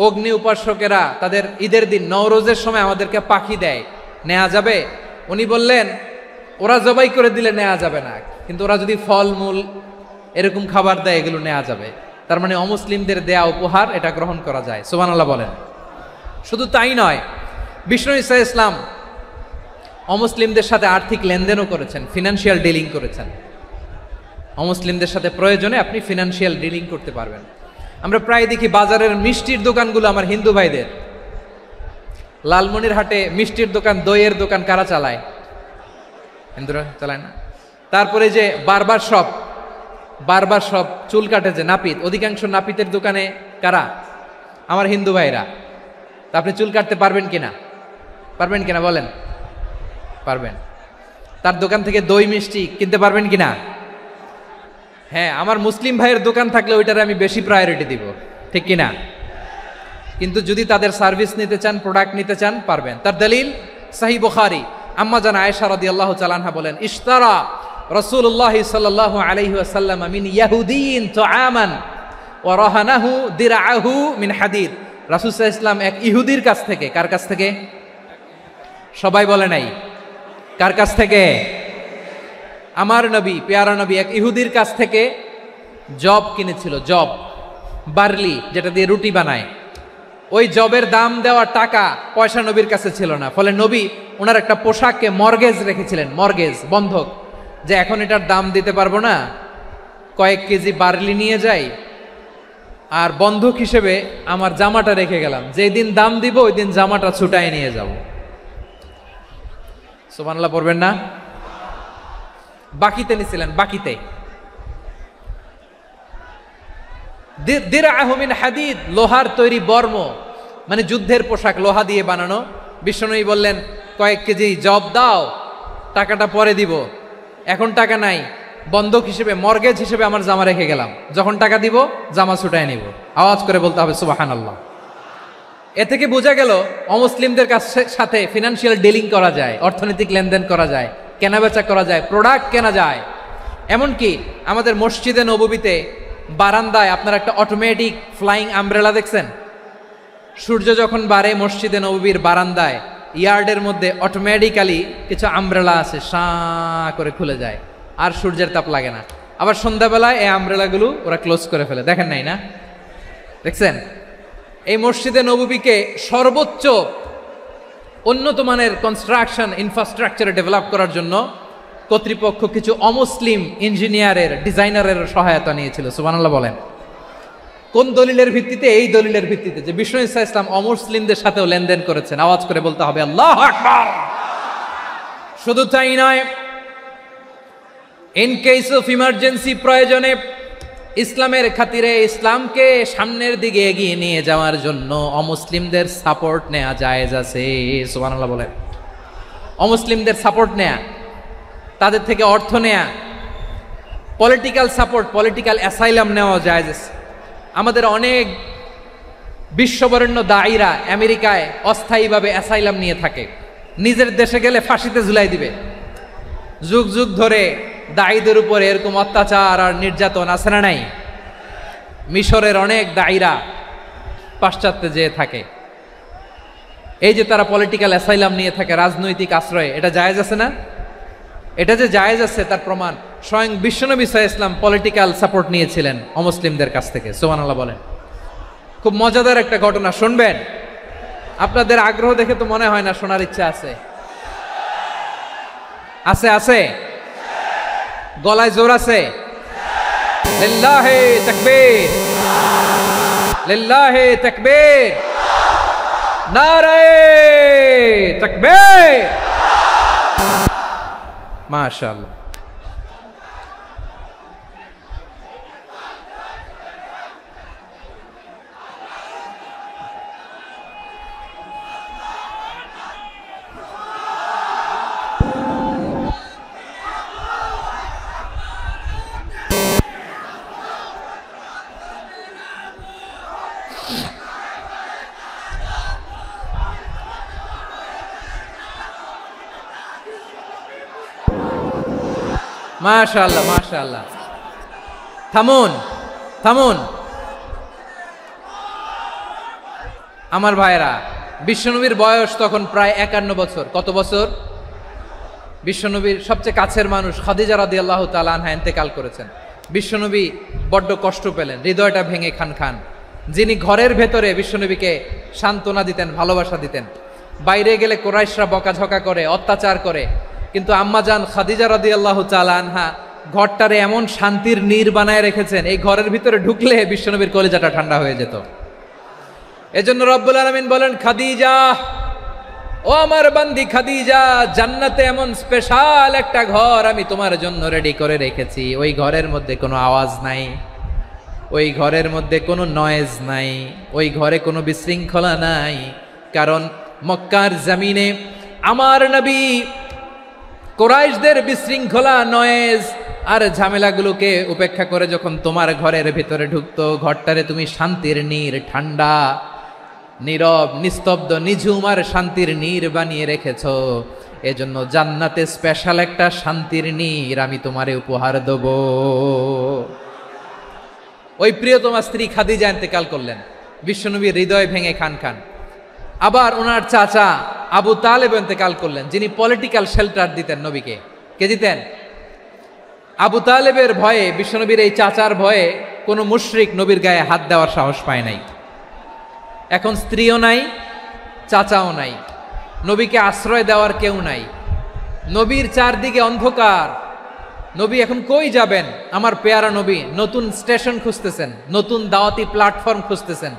[SPEAKER 2] অগ্নি উপাসকেরা তাদের ঈদের দিন নওরোজের সময় আমাদেরকে পাখি দেয়, নেওয়া যাবে? উনি বললেন, ওরা জবাই করে দিলে নেওয়া যাবে না, কিন্তু ওরা যদি ফলমূল এরকম খাবার দেয় এগুলো নেওয়া যাবে। তার মানে অমুসলিমদের দেয়া উপহার এটা গ্রহণ করা যায়। সুবহানাল্লাহ বলেন। শুধু তাই নয়, বিষ্ণু ঈসা ইসলাম অমুসলিমদের সাথে আর্থিক লেনদেনও করেছেন, ফিনান্সিয়াল ডিলিং করেছেন। অমুসলিমদের সাথে প্রয়োজনে আপনি ফিনান্সিয়াল ডিলিং করতে পারবেন। আমরা প্রায় দেখি বাজারের মিষ্টির দোকানগুলো আমার হিন্দু ভাইদের। লালমনিরহাটে মিষ্টির দোকান, দইয়ের দোকান কারা চালায়? হিন্দুরা চালায় না? তারপরে যে বারবার শপ, চুল কাটে যে নাপিত, অধিকাংশ নাপিতের দোকানে কারা? আমার হিন্দু ভাইরা। তা আপনি চুল কাটতে পারবেন কিনা? পারবেন কিনা বলেন? পারবেন। তার দোকান থেকে দই মিষ্টি কিনতে পারবেন কিনা? হ্যাঁ, আমার মুসলিম ভাইয়ের দোকান থাকলে ওইটারে আমি বেশি প্রায়োরিটি দিব, ঠিক কিনা? কিন্তু যদি তাদের সার্ভিস নিতে চান, প্রোডাক্ট নিতে চান, পারবেন। তার দলিল সহিহ বুখারী, আম্মা জান আয়েশা রাদিয়াল্লাহু তাআলা আনহা বলেন, ইশতারা রাসূলুল্লাহ সাল্লাল্লাহু আলাইহি ওয়াসাল্লাম মিন ইয়াহুদিয়িন তুআমান ওয়া রাহানাহু দিরআহু মিন হাদিদ। রাসূল সাল্লাল্লাহু আলাইহি ওয়াসাল্লাম এক ইহুদির কাছ থেকে, কার কাছ থেকে? সবাই বলে নাই, কার কাছ থেকে? আমার নবী, পেয়ারা নবী এক ইহুদির কাছ থেকে জব কিনেছিল, জব, বার্লি, যেটা দিয়ে রুটি বানায়। ওই জবের দাম দেওয়া টাকা পয়সা নবীর কাছে ছিল না, ফলে নবী ওনার একটা পোশাককে মর্গেজ রেখেছিলেন, মর্গেজ, বন্ধক, যে এখন এটার দাম দিতে পারবো না, কয়েক কেজি বার্লি নিয়ে যাই আর বন্ধক হিসেবে আমার জামাটা রেখে গেলাম, যেই দিন দাম দিব ওই দিন জামাটা ছুটায় নিয়ে যাব। সুবহানাল্লাহ পড়বেন না? বাকিতে নিছিলেন, বাকিতে। দিরআহু মিন হাদিদ, লোহার তৈরি বর্ম, মানে যুদ্ধের পোশাক, লোহা দিয়ে বানানো। বিশ্বনবী বললেন, কয়েক কেজি জব দাও, টাকাটা পরে দিব, এখন টাকা নাই, বন্ধক হিসেবে, মর্গেজ হিসেবে আমার জামা রেখে গেলাম, যখন টাকা দিব জামা ছুটায় নিব। আওয়াজ করে বলতে হবে সুবহানাল্লাহ। এ থেকে বোঝা গেল অমুসলিমদের সাথে ফিনান্সিয়াল ডিলিং করা যায়, অর্থনৈতিক লেনদেন করা যায়, কেনাবেচা করা যায়, প্রোডাক্ট কেনা যায়। এমনকি আমাদের মসজিদে নববীতে বারান্দায় আপনার একটা অটোমেটিক ফ্লাইং আমব্রেলা দেখছেন? সূর্য যখন বাড়ে মসজিদে নববীর বারান্দায় ইয়ার্ডের মধ্যে অটোমেটিক্যালি কিছু আমব্রেলা আছে, সাঁ করে খুলে যায়, আর সূর্যের তাপ লাগে না। আবার সন্ধ্যাবেলায় এই আমব্রেলাগুলো ওরা ক্লোজ করে ফেলে, দেখেন নাই না? দেখছেন? এই মসজিদে নববীকে সর্বোচ্চ উন্নত মানের কনস্ট্রাকশন ইনফ্রাস্ট্রাকচারে ডেভেলপ করার জন্য কর্তৃপক্ষ কিছু অমুসলিম ইঞ্জিনিয়ারের, ডিজাইনারের সহায়তা নিয়েছিল। সুবহানাল্লাহ বলেন। কোন দলিলের ভিত্তিতে? এই দলিলের ভিত্তিতে যে বিষ্ণু ঈসা ইসলাম অমুসলিমদের সাথেও লেনদেন করেছেন। আওয়াজ করে বলতে হবে আল্লাহু আকবার। শুধু তাই নয়, ইন কেস অফ ইমার্জেন্সি, প্রয়োজনে ইসলামের খাতিরে, ইসলামকে সামনের দিকে এগিয়ে নিয়ে যাওয়ার জন্য অমুসলিমদের সাপোর্ট নেওয়া জায়েজ আছে। সুবহানাল্লাহ বলেন। অমুসলিমদের সাপোর্ট নেয়া, তাদের থেকে অর্থ নেয়া, পলিটিক্যাল সাপোর্ট, পলিটিক্যাল অ্যাসাইলাম নেওয়া জায়েজ আছে। আমাদের অনেক বিশ্ববরেণ্য দায়ীরা আমেরিকায় অস্থায়ীভাবে অ্যাসাইলাম নিয়ে থাকে, নিজের দেশে গেলে ফাঁসিতে ঝুলাই দিবে, যুগ যুগ ধরে দায়ীদের উপরে এরকম অত্যাচার আর নির্যাতন আছে না নাই? মিশরের অনেক দায়ীরা পাশ্চাত্যে যেয়ে থাকে, এই যে তারা পলিটিক্যাল অ্যাসাইলাম নিয়ে থাকে, রাজনৈতিক আশ্রয়, এটা জায়েজ আছে না? এটা যে জায়েজ আছে তার প্রমাণ স্বয়ং বিশ্বনবী সাল্লাল্লাহু আলাইহি ওয়াসাল্লাম পলিটিক্যাল সাপোর্ট নিয়েছিলেন অমুসলিমদের কাছ থেকে। সুবহানাল্লাহ বলেন। খুব মজাদার একটা ঘটনা শুনবেন, আপনাদের আগ্রহ দেখে তো মনে হয় না শোনার ইচ্ছা আছে। আছে আছে, গলায় জোর আছে। লিল্লাহি তাকবীর, লিল্লাহি তাকবীর, নারায়ে তাকবীর। মাশাআল্লাহ। মাশাআল্লাহ মাশাআল্লাহ। থামুন থামুন আমার ভাইরা, বিশ্বনবীর বয়স তখন প্রায় 51 বছর। কত বছর? বিশ্বনবীর সবচেয়ে কাছের মানুষ খাদিজা রাদিয়াল্লাহু তাআলা আনহা ইন্তেকাল করেছেন। বিশ্বনবী বড্ড কষ্ট পেলেন, হৃদয়টা ভেঙে খান খান। যিনি ঘরের ভেতরে বিশ্বনবীকে সান্ত্বনা দিতেন, ভালোবাসা দিতেন, বাইরে গেলে কুরাইশরা বকাঝকা করে, অত্যাচার করে, কিন্তু আম্মাজান খাদিজা রাদিয়াল্লাহু তাআলা আনহা ঘরটারে এমন শান্তির নীড় বানায় রেখেছেন, এই ঘরের ভিতরে ঢুকলে বিশ্বনবীর কলিজাটা ঠান্ডা হয়ে যেত। এজন্য রব্বুল আলামিন বলেন, খাদিজা, ও আমার বান্দি খাদিজা, জান্নাতে এমন স্পেশাল একটা ঘর আমি তোমার জন্য রেডি করে রেখেছি। ওই ঘরের মধ্যে কোনো আওয়াজ নাই, ওই ঘরের মধ্যে কোনো নয়েজ নাই, ওই ঘরে কোনো বিশৃঙ্খলা নাই। কারণ মক্কার জমিনে আমার নবী কুরাইশদের বিশৃঙ্খলা, নয়েজ আর ঝামেলাগুলোকে উপেক্ষা করে যখন তোমার ঘরের ভিতরে ঢুকতো, ঘরটারে তুমি শান্তির নীড়, ঠান্ডা, নীরব, নিস্তব্ধ, নিঝুম আর শান্তির নীড় বানিয়ে রেখেছ। এজন্য জান্নাতে স্পেশাল একটা শান্তির নীড় আমি তোমারে উপহার দেব। ওই প্রিয়তমা স্ত্রী খাদিজা ইন্তেকাল করলেন, বিশ্বনবীর হৃদয় ভেঙে খান খান। আবার ওনার চাচা আবু তালেব ইন্তেকাল করলেন, যিনি পলিটিক্যাল শেল্টার দিতেন নবীকে। কে দিতেন? আবু তালেবের ভয়ে, বিশ্বনবীর এই চাচার ভয়ে কোনো মুশরিক নবীর গায়ে হাত দেওয়ার সাহস পায় নাই। এখন স্ত্রীও নাই, চাচাও নাই, নবীকে আশ্রয় দেওয়ার কেউ নাই, নবীর চারদিকে অন্ধকার। নবী এখন কই যাবেন? আমার পেয়ারা নবী নতুন স্টেশন খুঁজতেছেন, নতুন দাওয়াতি প্ল্যাটফর্ম খুঁজতেছেন।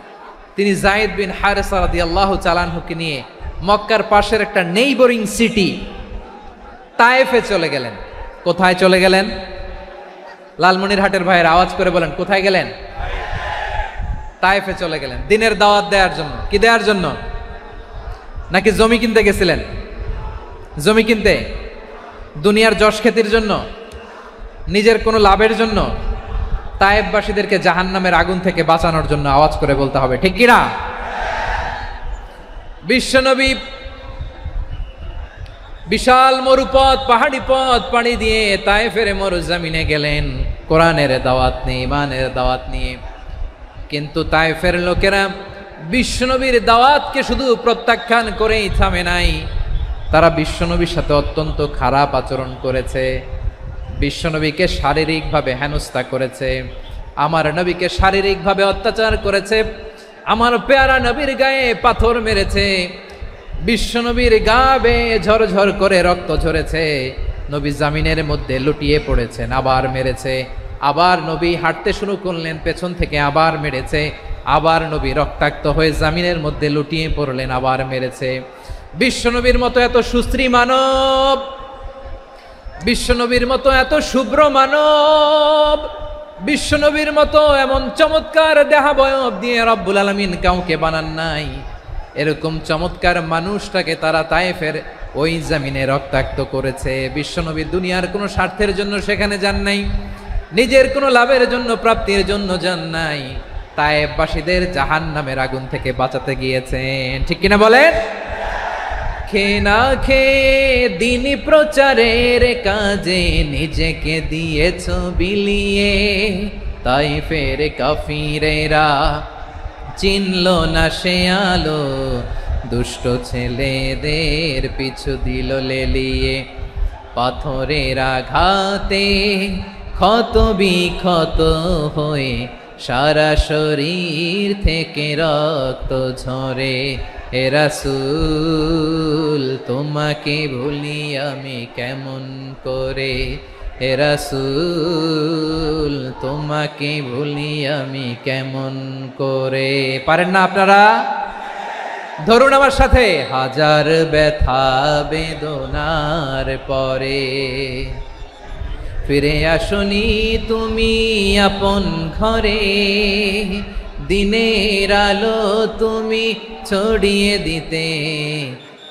[SPEAKER 2] তিনি যায়েদ বিন হারেসা রাদিয়াল্লাহু তাআলা আনহুকে নিয়ে মক্কার পাশের একটা নেইবরিং সিটি তায়েফে চলে গেলেন। কোথায় চলে গেলেন? লালমনিরহাটের ভাইয়ের আওয়াজ করে বলেন, কোথায় গেলেন? তায়েফে চলে গেলেন দিনের দাওয়াত দেওয়ার জন্য। কি দেওয়ার জন্য? নাকি জমি কিনতে গেছিলেন? জমি কিনতে, দুনিয়ার যশ খ্যাতির জন্য, নিজের কোনো লাভের জন্য? তায়েফবাসীদেরকে জাহান্নামের আগুন থেকে বাঁচানোর জন্য। আওয়াজ করে বলতে হবে, ঠিক কিনা? বিশ্বনবী বিশাল মরুপথ, পাহাড়ি পথ পাড়ি দিয়ে তায়েফের মরুজমিনে গেলেন কোরআনের দাওয়াত নিয়ে, ইমানের দাওয়াত নিয়ে। কিন্তু তায়েফের লোকেরা বিশ্বনবীর দাওয়াতকে শুধু প্রত্যাখ্যান করেই থামে নাই, তারা বিশ্বনবীর সাথে অত্যন্ত খারাপ আচরণ করেছে, বিশ্বনবীকে শারীরিকভাবে হেনস্থা করেছে, আমার নবীকে শারীরিকভাবে অত্যাচার করেছে, আমার পেয়ারা নবীর গায়ে পাথর মেরেছে, বিশ্বনবীর গা বেয়ে ঝরঝর করে রক্ত ঝরেছে, নবী জামিনের মধ্যে লুটিয়ে পড়েছেন, আবার মেরেছে, আবার নবী হাঁটতে শুরু করলেন, পেছন থেকে আবার মেরেছে, আবার নবী রক্তাক্ত হয়ে জামিনের মধ্যে লুটিয়ে পড়লেন, আবার মেরেছে। বিশ্বনবীর মতো এত সুশ্রী মানব, বিশ্বনবীর মতো এত শুভ্র মানব, বিশ্বনবীর মতো এমন চমৎকার দেহাবয়ব দিয়ে রব্বুল আলামিন কাউকে বানান নাই। এরকম চমৎকার মানুষটাকে তারা তায়েফের ওই জমিনে রক্তাক্ত করেছে। বিশ্বনবী দুনিয়ার কোনো স্বার্থের জন্য সেখানে যান নাই, নিজের কোনো লাভের জন্য, প্রাপ্তির জন্য যান নাই, তায়েফবাসীদের জাহান্নামের আগুন থেকে বাঁচাতে গিয়েছেন। ঠিক কিনা বলেন? খেয়ে না খেয়ে দিন প্রচারের কাজে নিজেকে দিয়েছ বিলিয়ে, তাই ফের কাফিরেরা চিনল না সে আলো, দুষ্ট ছেলেদের পিছু দিল লেলিয়ে। পাথরের আঘাতে ক্ষত বিক্ষত হয়ে সারা শরীর থেকে রক্ত ঝরে, হে রাসূল তোমাকে ভুলি আমি কেমন করে, হে রাসূল তোমাকে ভুলি আমি কেমন করে। পারেন না আপনারা? ধরুন আমার সাথে, হাজার ব্যথা বেদনার পরে ফিরে আসনি তুমি আপন ঘরে, দিনের আলো তুমি ছড়িয়ে দিতে,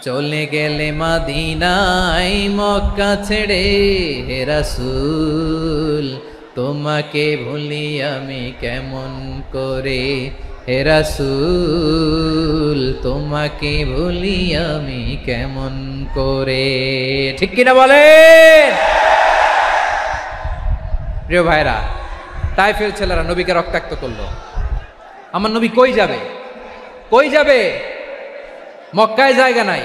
[SPEAKER 2] চলে গেলে মদিনায় মক্কা ছেড়ে, হে রাসূল তোমাকে ভুলি আমি কেমন করে, হে রাসূল তোমাকে ভুলি আমি কেমন করে। ঠিক কিনা বলে? প্রিয় ভাইরা, তাইফের ছেলেরা নবীকে রক্তাক্ত করলো। আমার নবী কই যাবে? কই যাবে? মক্কায় জায়গা নাই,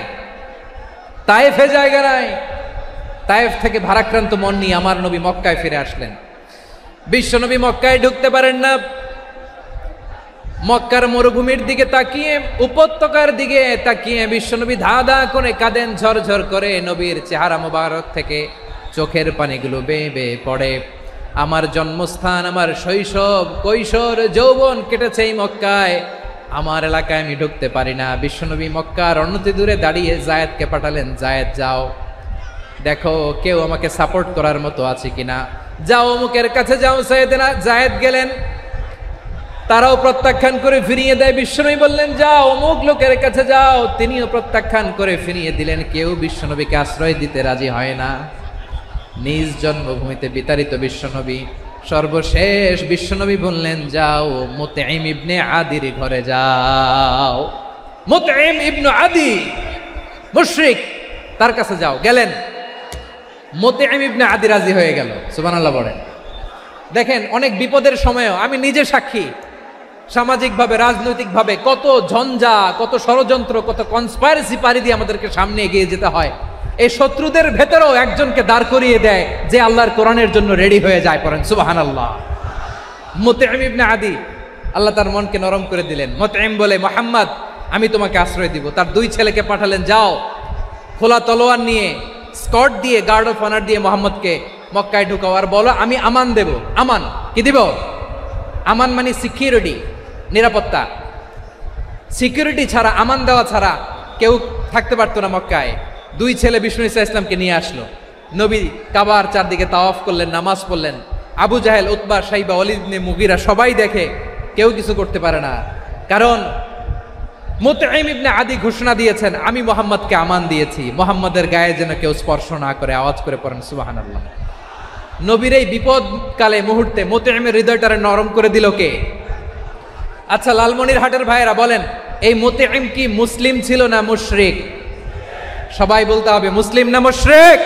[SPEAKER 2] তাইফে জায়গা নাই। তাইফ থেকে ভারাক্রান্ত মন নিয়ে আমার নবী মক্কায় ফিরে আসলেন। বিশ্ব নবী মক্কায় ঢুকতে পারেন না। মক্কার মরুভূমির দিকে তাকিয়ে, উপত্যকার দিকে তাকিয়ে বিশ্বনবী ধা ধা করে কাঁদেন, ঝরঝর করে। নবীর চেহারা মোবারক থেকে চোখের পানিগুলো বেয়ে বেয়ে পড়ে। আমার জন্মস্থান, আমার শৈশব, কৈশোর, যৌবন কেটেছে এই মক্কায়, আমার এলাকায় আমি ঢুকতে পারি না। বিশ্বনবী মক্কার অনতি দূরে দাঁড়িয়ে জায়েদকে পাঠালেন, জায়েদ যাও দেখো কেউ আমাকে সাপোর্ট করার মতো আছে কিনা, যাও অমুকের কাছে যাও। জায়েদ গেলেন, তারাও প্রত্যাখ্যান করে ফিরিয়ে দেয়। বিশ্বনবী বললেন যাও অমুক লোকের কাছে যাও, তিনিও প্রত্যাখ্যান করে ফিরিয়ে দিলেন। কেউ বিশ্বনবীকে আশ্রয় দিতে রাজি হয় না। নিজ জন্মভূমিতে বিতাড়িত বিশ্বনবী, সর্বশেষ বিশ্বনবী বললেন যাও মুতঈম ইবনে আদির ঘরে যাও। মুতঈম ইবনে আদি মুশরিক, তার কাছে যাও। গেলেন, মুতঈম ইবনে আদি রাজি হয়ে গেল। সুবহানাল্লাহ বলেন। দেখেন, অনেক বিপদের সময়ও আমি নিজে সাক্ষী, সামাজিকভাবে রাজনৈতিকভাবে কত ঝঞ্ঝা, কত ষড়যন্ত্র, কত কনস্পাইরেসি পাড়ি দিয়ে আমাদেরকে সামনে এগিয়ে যেতে হয়। এই শত্রুদের ভেতরেও একজনকে দাঁড় করিয়ে দেয় যে আল্লাহর কোরআনের জন্য রেডি হয়ে যায়। পড়েন সুবহানাল্লাহ। মুতঈম ইবনে আদি, আল্লাহ তার মনকে নরম করে দিলেন। মুতঈম বলে, মুহাম্মদ আমি তোমাকে আশ্রয় দিব। তার দুই ছেলেকে পাঠালেন, যাও খোলা তলোয়ার নিয়ে, স্কট দিয়ে, গার্ড অফ অনার দিয়ে মুহাম্মদকে মক্কায় ঢুকাও, আর বলো আমি আমান দেব। আমান কি দিব? আমান মানে সিকিউরিটি, নিরাপত্তা। সিকিউরিটি ছাড়া, আমান দেওয়া ছাড়া কেউ থাকতে পারতো না মক্কায়। দুই ছেলে বিষ্ণু ইসা ইসলামকে নিয়ে আসলো। নবী কাবার চারদিকে তাওয়াফ করলেন, নামাজ পড়লেন। আবু জাহেল, উতবা, শাইবা, ওয়ালিদ ইবনে মুগীরা সবাই দেখে, কেউ কিছু করতে পারে না। কারণ মুতঈম ইবনে আদি ঘোষণা দিয়েছেন আমি মুহাম্মদকে আমান দিয়েছি, মুহাম্মদের গায়ে যেন কেউ স্পর্শ না করে। আওয়াজ করে পড়েন সুবহানাল্লাহ। নবীর এই বিপদকালে মুহূর্তে মুতঈমের হৃদয়টারে নরম করে দিল কে? আচ্ছা, লালমনিরহাটের ভাইয়েরা বলেন, এই মুতঈম কি মুসলিম ছিল না মুশরিক? সবাই বলতে হবে মুসলিম না মুশরিক?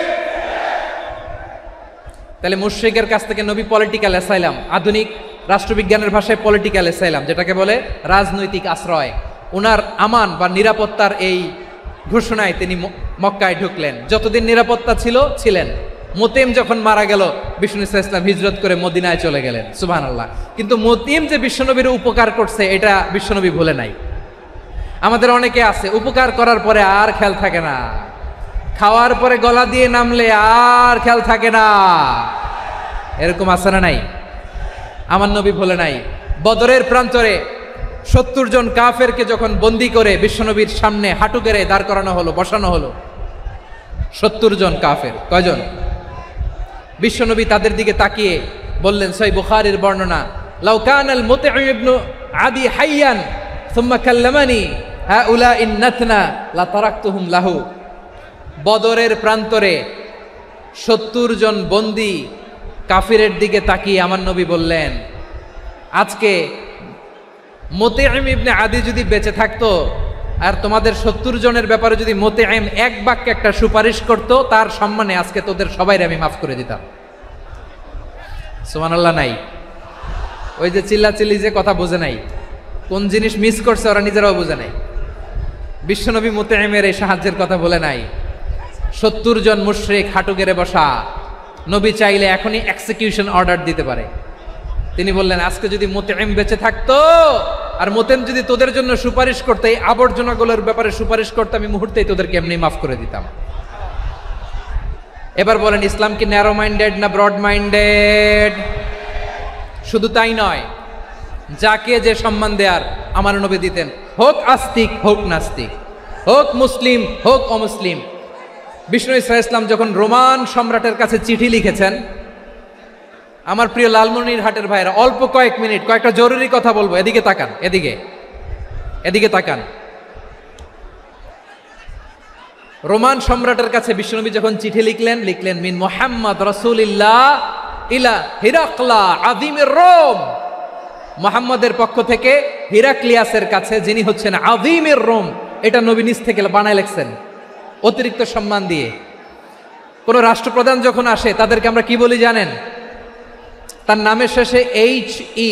[SPEAKER 2] তাহলে মুশরিকের কাছ থেকে নবী পলিটিক্যাল অ্যাসাইলাম, আধুনিক রাষ্ট্রবিজ্ঞানের ভাষায় পলিটিক্যাল অ্যাসাইলাম, যেটাকে বলে রাজনৈতিক আশ্রয়, ওনার আমান বা নিরাপত্তার এই ঘোষণায় তিনি মক্কায় ঢুকলেন। যতদিন নিরাপত্তা ছিল ছিলেন। মুতঈম যখন মারা গেল, বিষ্ণু ইসলাম হিজরত করে মদিনায় চলে গেলেন। সুবহানাল্লাহ। কিন্তু মুতঈম যে বিশ্বনবীর উপকার করছে এটা বিশ্বনবী ভুলে নাই। আমাদের অনেকে আছে উপকার করার পরে আর খেয়াল থাকে না, খাওয়ার পরে গলা দিয়ে নামলে আর খেয়াল থাকে না। এরকম আছে না নাই? আমার নবী ভুলে নাই। বদরের প্রান্তরে 70 জন কাফেরকে যখন বন্দী করে বিশ্বনবীর সামনে হাঁটু গেড়ে দাঁড় করানো হলো, বসানো হলো, 70 জন কাফের। কয়জন? বিশ্বনবী তাদের দিকে তাকিয়ে বললেন, সহিহ বুখারীর বর্ণনা, লাউ কানাল মুতঈম ইবনে আদি হাইয়ান সুম্মা কাল্লামানি হাউলাইন নাতনা লা তারাকতুহুম লাহু। বদরের প্রান্তরে 70 জন বন্দী কাফিরের দিকে তাকিয়ে আমার নবী বললেন, আজকে মুতঈম ইবনে আদি যদি বেঁচে থাকতো আর তোমাদের 70 জনের ব্যাপারে যদি মোতেআম এক বাক্যে একটা সুপারিশ করত, তার সম্মানে আজকে তোদের সবাইরে আমি মাফ করে দিতাম। সুবহানাল্লাহ নাই? ওই যে চিল্লাচিল্লি যে কথা বোঝে নাই, কোন জিনিস মিস করছে ওরা নিজেরাও বোঝে নাই। বিশ্বনবী মোতেআমের এই সাহায্যের কথা বলে নাই। 70 জন মুশরিক হাঁটু গেড়ে বসা, নবী চাইলে এখনই এক্সিকিউশন অর্ডার দিতে পারে। তিনি বললেন, আজকে যদি মোতেআম বেঁচে থাকতো আর মোতেম যদি তোদের জন্য সুপারিশ করতে, এই আবর্জনাগুলোর ব্যাপারে সুপারিশ করতে, আমি মুহূর্তেই তোদেরকে এমনি মাফ করে দিতাম। এবার বলেন, ইসলাম কি ন্যারো মাইন্ডেড না ব্রড মাইন্ডেড? শুধু তাই নয়, যাকে যে সম্মান দেয়ার আমার নবী দিতেন, হোক আস্তিক হোক নাস্তিক, হোক মুসলিম হোক অমুসলিম। বিষ্ণু ইসলাম যখন রোমান সম্রাটের কাছে চিঠি লিখেছেন, আমার প্রিয় লালমনিরহাটের ভাইরা, অল্প কয়েক মিনিট কয়েকটা জরুরি কথা বলবো, এদিকে তাকান, এদিকে তাকান। রোমান সম্রাটের কাছে বিশ্বনবী যখন চিঠি লিখলেন মিন মুহাম্মদ রাসূলিল্লাহ ইলা হিরাকলা আযীমির রোম, মুহাম্মদের পক্ষ থেকে হিরাক্লিয়াসের কাছে, যিনি হচ্ছেন আযীমির রোম। এটা নবী নিজ থেকে বানায় লিখছেন, অতিরিক্ত সম্মান দিয়ে। কোন রাষ্ট্রপ্রধান যখন আসে তাদেরকে আমরা কি বলি জানেন? তার নামের শেষে HE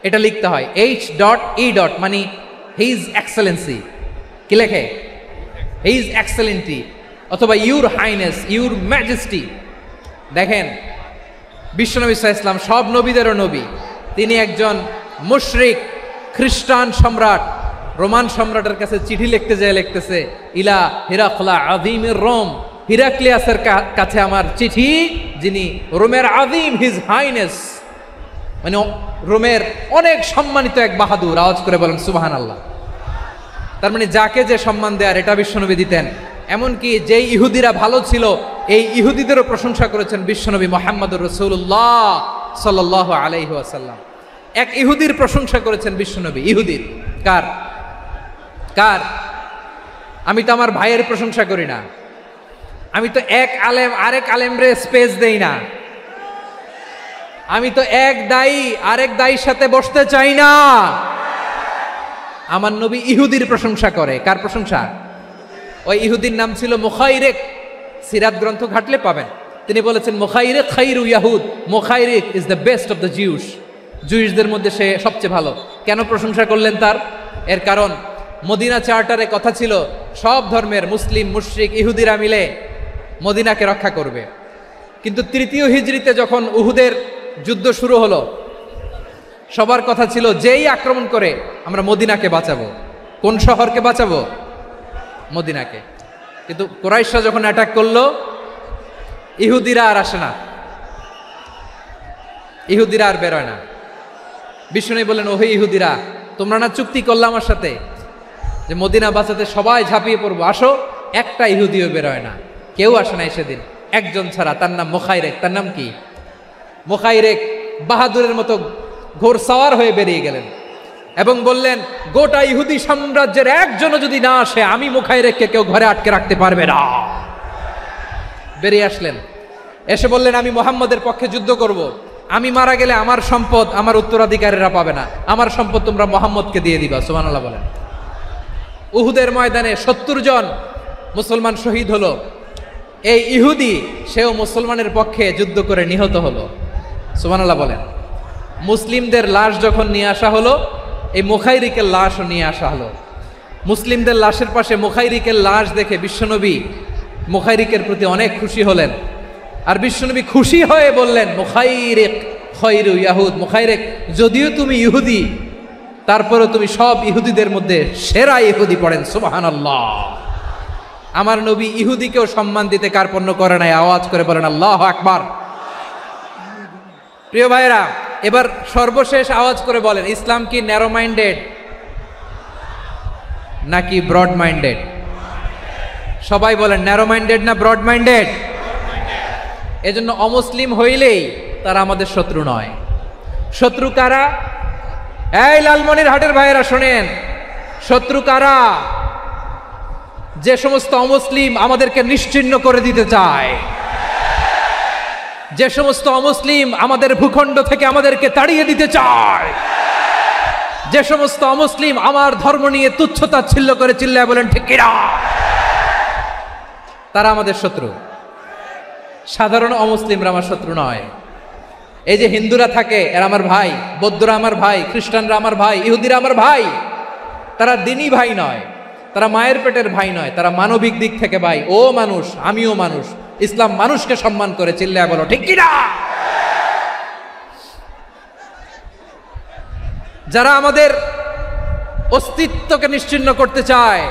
[SPEAKER 2] এটা লিখতে হয়, H.E. মানে হিজ এক্সেলেন্সি। কি লেখে? হিজ এক্সেলেন্টি, অথবা ইউর হাইনেস, ইউর ম্যাজেস্টি। দেখেন, বিশ্বনবী সাল্লাল্লাহু আলাইহি ওয়াসাল্লাম সব নবীদেরও নবী, তিনি একজন মুশরিক খ্রিস্টান সম্রাট রোমান সম্রাটের কাছে চিঠি লিখতে যায়, লিখতেছে ইলা হিরাকলা আযীমির রোম, হিরাক্লিয়াসের কাছে আমার চিঠি, যিনি রোমের আযীম, হিজ হাইনেস, মানে রোমের অনেক সম্মানিত এক বাহাদুর। আওয়াজ করে বলেন সুবহানাল্লাহ। তার মানে যাকে যে সম্মান দেয়ার এটা বিশ্বনবী দিতেন। এমনকি যেই ইহুদিরা ভালো ছিল, এই ইহুদিদেরও প্রশংসা করেছেন বিশ্বনবী মুহাম্মদুর রাসূলুল্লাহ সাল্লাল্লাহু আলাইহি ওয়াসাল্লাম। এক ইহুদির প্রশংসা করেছেন বিশ্বনবী। ইহুদির কার? আমি তো আমার ভাইয়ের প্রশংসা করি না, আমি তো এক আলেম আরেক আলেমরে স্পেস দেই না, আমি তো এক দায়ী আরেক দায়ীর সাথে বসতে চাই না। আমার নবী ইহুদির প্রশংসা করে। কার প্রশংসা? ওই ইহুদির নাম ছিল মুখাইরিক। সিরাত গ্রন্থ ঘাটলে পাবেন। তিনি বলেছেন, মুখাইরিক খাইরু ইয়াহুদ, Mukhayriq is the best of the Jews. জুইশদের মধ্যে সে সবচেয়ে ভালো। কেন প্রশংসা করলেন তার? এর কারণ মদিনা চার্টারে কথা ছিল সব ধর্মের মুসলিম, মুশরিক, ইহুদিরা মিলে মদিনাকে রক্ষা করবে। কিন্তু তৃতীয় হিজরিতে যখন উহুদের যুদ্ধ শুরু হলো, সবার কথা ছিল যেই আক্রমণ করে আমরা মদিনাকে বাঁচাবো। কোন শহরকে বাঁচাবো? মদিনাকে। কিন্তু কুরাইশরা যখন অ্যাটাক করলো, ইহুদিরা আর আসে না, ইহুদিরা আর বেরোয় না। বিষ্ণু বললেন, ওহে ইহুদিরা, তোমরা না চুক্তি করলে আমার সাথে যে মদিনা বাঁচাতে সবাই ঝাঁপিয়ে পড়বো, আসো। একটা ইহুদিও বেরোয় না, কেউ আসে নাই সেদিন, একজন ছাড়া। তার নাম মুখাইরেক। তার নাম কি? মুখাইরেক বাহাদুরের মতো ঘোড়সাওয়ার হয়ে বেরিয়ে গেলেন এবং বললেন, গোটা ইহুদি সাম্রাজ্যের একজনও যদি না আসে, আমি মুখাইরেককে কেউ ঘরে আটকে রাখতে পারবে না। বেরিয়ে আসলেন, এসে বললেন, আমি মুহাম্মদের পক্ষে যুদ্ধ করব। আমি মারা গেলে আমার সম্পদ আমার উত্তরাধিকারীরা পাবে না, আমার সম্পদ তোমরা মুহাম্মদকে দিয়ে দিবা। সুবহানাল্লাহ বলেন। উহুদের ময়দানে 70 জন মুসলমান শহীদ হলো। এই ইহুদি, সেও মুসলমানের পক্ষে যুদ্ধ করে নিহত হলো। সুবহানাল্লাহ বলেন। মুসলিমদের লাশ যখন নিয়ে আসা হলো, এই মুখাইরিকের লাশও নিয়ে আসা হলো। মুসলিমদের লাশের পাশে মুখাইরিকের লাশ দেখে বিশ্বনবী মুখাইরিকের প্রতি অনেক খুশি হলেন। আর বিশ্বনবী খুশি হয়ে বললেন, মুখাইরিক খায়রু ইয়াহুদ, মুখাইরিক যদিও তুমি ইহুদি, তারপরেও তুমি সব ইহুদিদের মধ্যে সেরা ইহুদি। পড়েন সুবহানাল্লাহ। আমার নবী ইহুদিকেও সম্মান দিতে কার্পণ্য করে নাই। আওয়াজ করে বলেন আল্লাহু আকবার। প্রিয় ভাইরা, এবার সর্বশেষ আওয়াজ করে বলেন, ইসলাম কি ন্যারো মাইন্ডেড নাকি ব্রড মাইন্ডেড? সবাই বলেন, ন্যারো মাইন্ডেড না ব্রড মাইন্ডেড? এজন্য অমুসলিম হইলেই তারা আমাদের শত্রু নয়। শত্রু কারা? এই লালমনিরহাটের ভাইয়েরা শোনেন, শত্রু কারা? যে সমস্ত অমুসলিম আমাদেরকে নিশ্চিহ্ন করে দিতে চায়, যে সমস্ত অমুসলিম আমাদের ভূখণ্ড থেকে আমাদেরকে তাড়িয়ে দিতে চায়, যে সমস্ত অমুসলিম আমার ধর্ম নিয়ে তুচ্ছতাচ্ছিল্য করে চিল্লায় বলেন ঠিক কিনা, তারা আমাদের শত্রু। সাধারণ অমুসলিমরা আমার শত্রু নয়। এই যে হিন্দুরা থাকে এরা আমার ভাই, বৌদ্ধরা আমার ভাই, খ্রিস্টানরা আমার ভাই, ইহুদিরা আমার ভাই। তারা দিনই ভাই নয়, তারা মায়ের পেটের ভাই নয়, তারা মানবিক দিক থেকে ভাই। ও মানুষ, আমিও মানুষ, ইসলাম মানুষকে সম্মান করে, চিল্লায় বলো ঠিক কিনা। যারা আমাদের অস্তিত্বকে নিশ্চিহ্ন করতে চায়,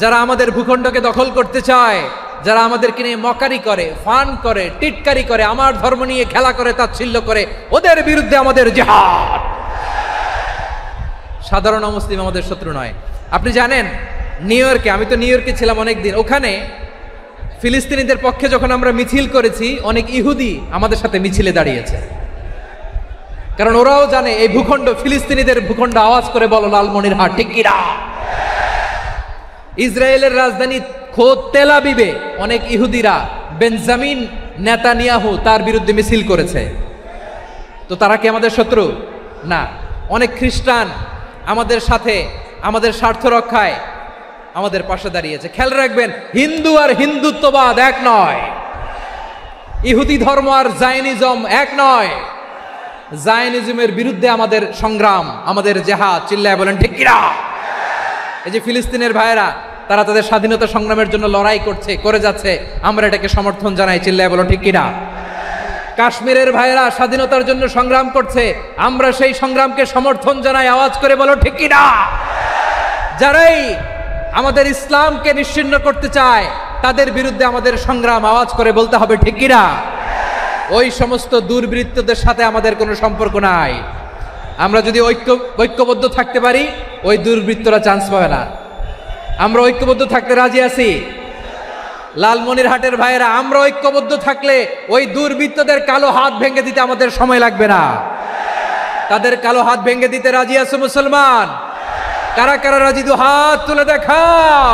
[SPEAKER 2] যারা আমাদের ভূখণ্ডকে দখল করতে চায়, যারা আমাদেরকে নিয়ে মকারি করে, ফান করে, টিটকারি করে, আমার ধর্ম নিয়ে খেলা করে, তাচ্ছিল্য করে, ওদের বিরুদ্ধে আমাদের জিহাদ। সাধারণ মুসলিম আমাদের শত্রু নয়। আপনি জানেন নিউ ইয়র্কে, আমি তো নিউ ইয়র্কে ছিলাম অনেকদিন, ওখানে ফিলিস্তিনিদের পক্ষে যখন আমরা মিছিল করেছি, অনেক ইহুদি আমাদের সাথে মিছিলে দাঁড়িয়েছে। কারণ ওরাও জানে এই ভূখণ্ড ফিলিস্তিনিদের ভূখণ্ড। আওয়াজ করে বলো লালমনিরহাট ঠিক কিনা। ইসরায়েলের রাজধানী খোদ তেল আবিবে অনেক ইহুদিরা বেঞ্জামিন নেতানিয়াহু তার বিরুদ্ধে মিছিল করেছে। তো তারা কি আমাদের শত্রু? না। অনেক খ্রিস্টান আমাদের সাথে আমাদের স্বার্থ রক্ষায় আমাদের পাশে দাঁড়িয়েছে। খেয়াল রাখবেন, হিন্দু আর হিন্দুত্ববাদ এক নয়, ইহুদি ধর্ম আর জায়নিজম এক নয়। জায়নিজমের বিরুদ্ধে আমাদের সংগ্রাম, আমাদের জেহাদ, চিল্লায় বলেন ঠিক কিনা। এই যে ফিলিস্তিনের ভাইয়েরা, তারা তাদের স্বাধীনতা সংগ্রামের জন্য লড়াই করছে, করে যাচ্ছে, আমরা এটাকে সমর্থন জানাই, চিল্লায় বলো ঠিক কিনা। কাশ্মীরের ভাইয়েরা স্বাধীনতার জন্য সংগ্রাম করছে, আমরা সেই সংগ্রামকে সমর্থন জানাই, আওয়াজ করে বলো ঠিক কিনা। যারাই আমাদের ইসলামকে নিশ্চিহ্ন করতে চায় তাদের বিরুদ্ধে আমাদের সংগ্রাম, আওয়াজ করে বলতে হবে ঠিক কিনা। ওই সমস্ত দুর্বৃত্তদের সাথে আমাদের কোনো সম্পর্ক নাই। আমরা যদি ঐক্যবদ্ধ থাকতে পারি, ওই দুর্বৃত্তরা চান্স পাবে না। আমরা ঐক্যবদ্ধ থাকতে রাজি আছি। লালমনিরহাটের ভাইয়েরা, আমরা ঐক্যবদ্ধ থাকলে ওই দুর্বৃত্তদের কালো হাত ভেঙে দিতে আমাদের সময় লাগবে না। তাদের কালো হাত ভেঙে দিতে রাজি আছে মুসলমান? কারা কারা রাজি? দু হাত তুলে দেখাও।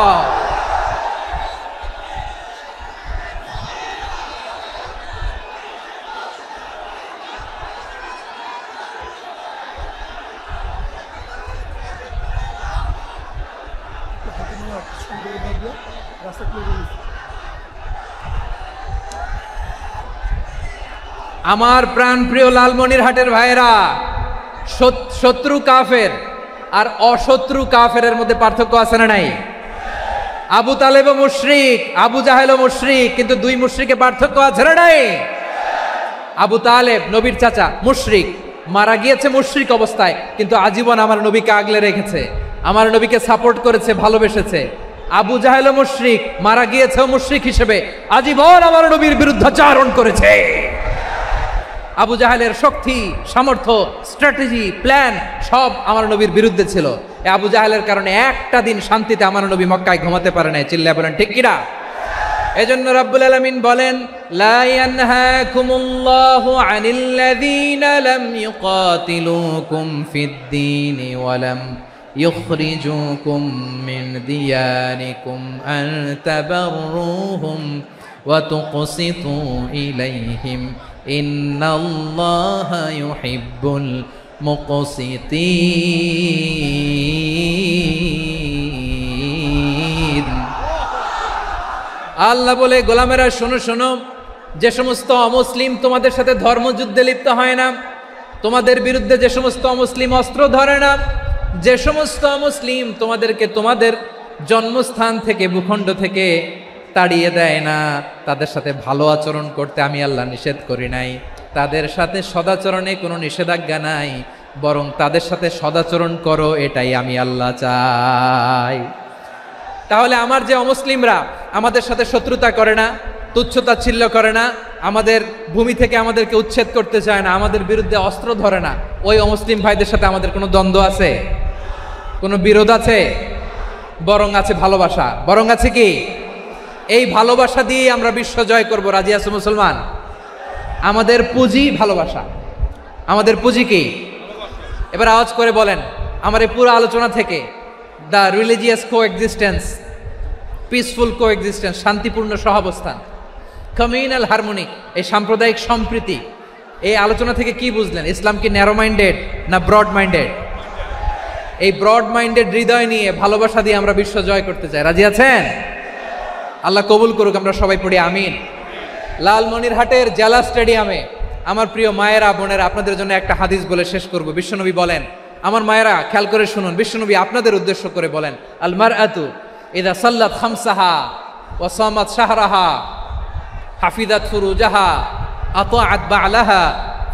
[SPEAKER 2] আমার প্রাণ প্রিয় লালমনিরহাটের ভাইয়েরা, শত্রু কাফের আর অশত্রু কাফেরের মধ্যে পার্থক্য আছে না নাই? আবু তালেবও মুশরিক, আবু জাহেলও মুশরিক, কিন্তু দুই মুশরিকে পার্থক্য আছে না নাই? আবু তালেব নবীর চাচা, মুশরিক, মারা গিয়েছে মুশরিক অবস্থায়, কিন্তু আজীবন আমার নবীকে আগলে রেখেছে, আমার নবীকে সাপোর্ট করেছে, ভালোবেসেছে। আবু জাহেলও মুশরিক, মারা গিয়েছেও মুশরিক হিসেবে, আজীবন আমার নবীর বিরুদ্ধাচারণ করেছে। আবু জাহেলের শক্তি, সামর্থ্য, স্ট্র্যাটেজি, প্ল্যান সব আমার নবীর বিরুদ্ধে ছিল। এই আবু জাহেলের কারণে একটা দিন শান্তিতে আমার নবী মক্কায় ঘুমাতে পারে নাই, চিল্লায় বলেন ঠিক কিনা। এজন্য রব্বুল আলামিন বলেন, লা ইয়ানহাকুমুল্লাহু আনিল্লাযীনা লাম ইউকাতিলুকুম ফিদ-দীনি ওয়া লাম ইখরিজুকুম মিন দিয়ারিকুম আন তাবাররুহুম ওয়া তুকসিতু ইলাইহিম ইন্নাল্লাহা ইউহিব্বুল মুকসিতিন। আল্লাহ বলে, গোলামেরা শোনো শোনো, যে সমস্ত অমুসলিম তোমাদের সাথে ধর্মযুদ্ধে লিপ্ত হয় না, তোমাদের বিরুদ্ধে যে সমস্ত অমুসলিম অস্ত্র ধরে না, যে সমস্ত অমুসলিম তোমাদেরকে তোমাদের জন্মস্থান থেকে, ভূখণ্ড থেকে তাড়িয়ে দেয় না, তাদের সাথে ভালো আচরণ করতে আমি আল্লাহ নিষেধ করি নাই। তাদের সাথে সদাচরণে কোনো নিষেধাজ্ঞা নাই, বরং তাদের সাথে সদাচরণ করো, এটাই আমি আল্লাহ চাই। তাহলে আমার যে অমুসলিমরা আমাদের সাথে শত্রুতা করে না, তুচ্ছতাচ্ছিল্য করে না, আমাদের ভূমি থেকে আমাদেরকে উচ্ছেদ করতে চায় না, আমাদের বিরুদ্ধে অস্ত্র ধরে না, ওই অমুসলিম ভাইদের সাথে আমাদের কোনো দ্বন্দ্ব আছে? কোনো বিরোধ আছে? বরং আছে ভালোবাসা। বরং আছে কি? এই ভালোবাসা দিয়ে আমরা বিশ্ব জয় করব। রাজি আছো মুসলমান? আমাদের পুঁজি ভালোবাসা। আমাদের পুঁজি কি? এবার আওয়াজ করে বলেন আমার এই পুরো আলোচনা থেকে, the religious coexistence, peaceful coexistence, শান্তিপূর্ণ সহাবস্থান, কমিউনাল হারমোনি, এই সাম্প্রদায়িক সম্প্রীতি, এই আলোচনা থেকে কি বুঝলেন? ইসলাম কি ন্যারো মাইন্ডেড না ব্রড মাইন্ডেড? এই ব্রড মাইন্ডেড হৃদয় নিয়ে ভালোবাসা দিয়ে আমরা বিশ্ব জয় করতে চাই। রাজি আছেন? আল্লাহ কবুল করুক, আমরা সবাই পড়ি আমিন। লালমনিরহাটের জেলা স্টেডিয়ামে আমার প্রিয় মায়েরা বোনেরা, আপনাদের জন্য একটা হাদিস বলে শেষ করব। বিশ্বনবী বলেন, আমার মায়েরা খেয়াল করে শুনুন, বিশ্বনবী আপনাদের উদ্দেশ্য করে বলেন, আল মারআতু ইযা সাল্লাত খামসাহা ওয়া সামাত শাহরাহা হাফিজাত ফুরুজাহা আতাআত বা'লাহা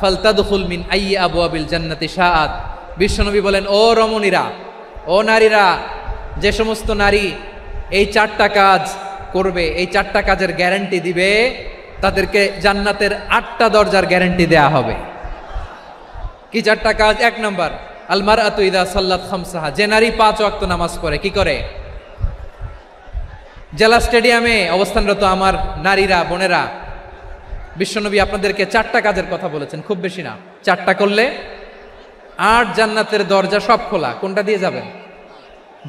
[SPEAKER 2] ফালতাদখুল মিন আইয়ি আবওয়াবিল জান্নাতি শাআত। বিশ্বনবী বলেন, ও রমণীরা, ও নারীরা, যে সমস্ত নারী এই 4টা কাজ করবে, এই 4টা কাজের গ্যারান্টি দিবে, তাদেরকে জান্নাতের 8টা দরজার গ্যারান্টি দেয়া হবে। কি 4টা কাজ? 1 নম্বর, আল মারআতু ইযা সাল্লাত খামসাহা, যে নারী 5 ওয়াক্ত নামাজ পড়ে। কি করে? জেলা স্টেডিয়ামে অবস্থানরত আমার নারীরা বোনেরা, বিশ্বনবী আপনাদেরকে 4টা কাজের কথা বলেছেন, খুব বেশি না। 4টা করলে 8 জান্নাতের দরজা সব খোলা। কোনটা দিয়ে যাবেন?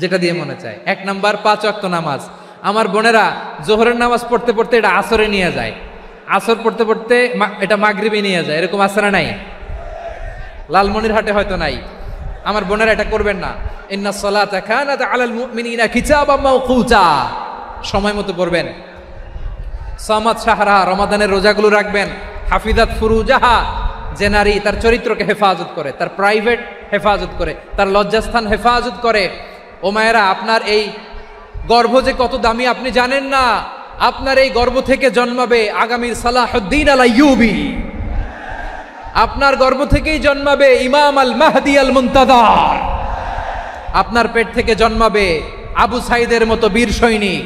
[SPEAKER 2] যেটা দিয়ে মনে চায়। 1 নাম্বার 5 ওয়াক্ত নামাজ। আমার বোনেরা জোহরের নামাজ পড়তে পড়তে এটা আসরে নিয়ে যায়, আসর পড়তে পড়তে এটা মাগরিবে নিয়ে যায়। এরকম আসরে নাই? লালমনিরহাটে হয়তো নাই। আমার বোনেরা এটা করবেন না। ইন্নাস সালাতা কানাত আলাল মুমিনিনা কিতাবাম মাওকুতা, সময় মতো পড়বেন। সামাত শাহরা, রমাদানের রোজাগুলো রাখবেন। হাফিজাত ফুরুজাহা, যে নারী তার চরিত্রকে হেফাজত করে, তার প্রাইভেট হেফাজত করে, তার লজ্জাস্থান হেফাজত করে। ও মায়েরা, আপনার এই গর্ভ যে কত দামি আপনি জানেন না। আপনার এই গর্ভ থেকে জন্মাবে আগামীর সালাহুদ্দিন আল আইয়ুবী। আপনার গর্ভ থেকেই জন্মাবে ইমাম আল মাহদি আল মুনতাজার। আপনার পেট থেকে জন্মাবে আবু সাইদের মতো বীর সৈনিক।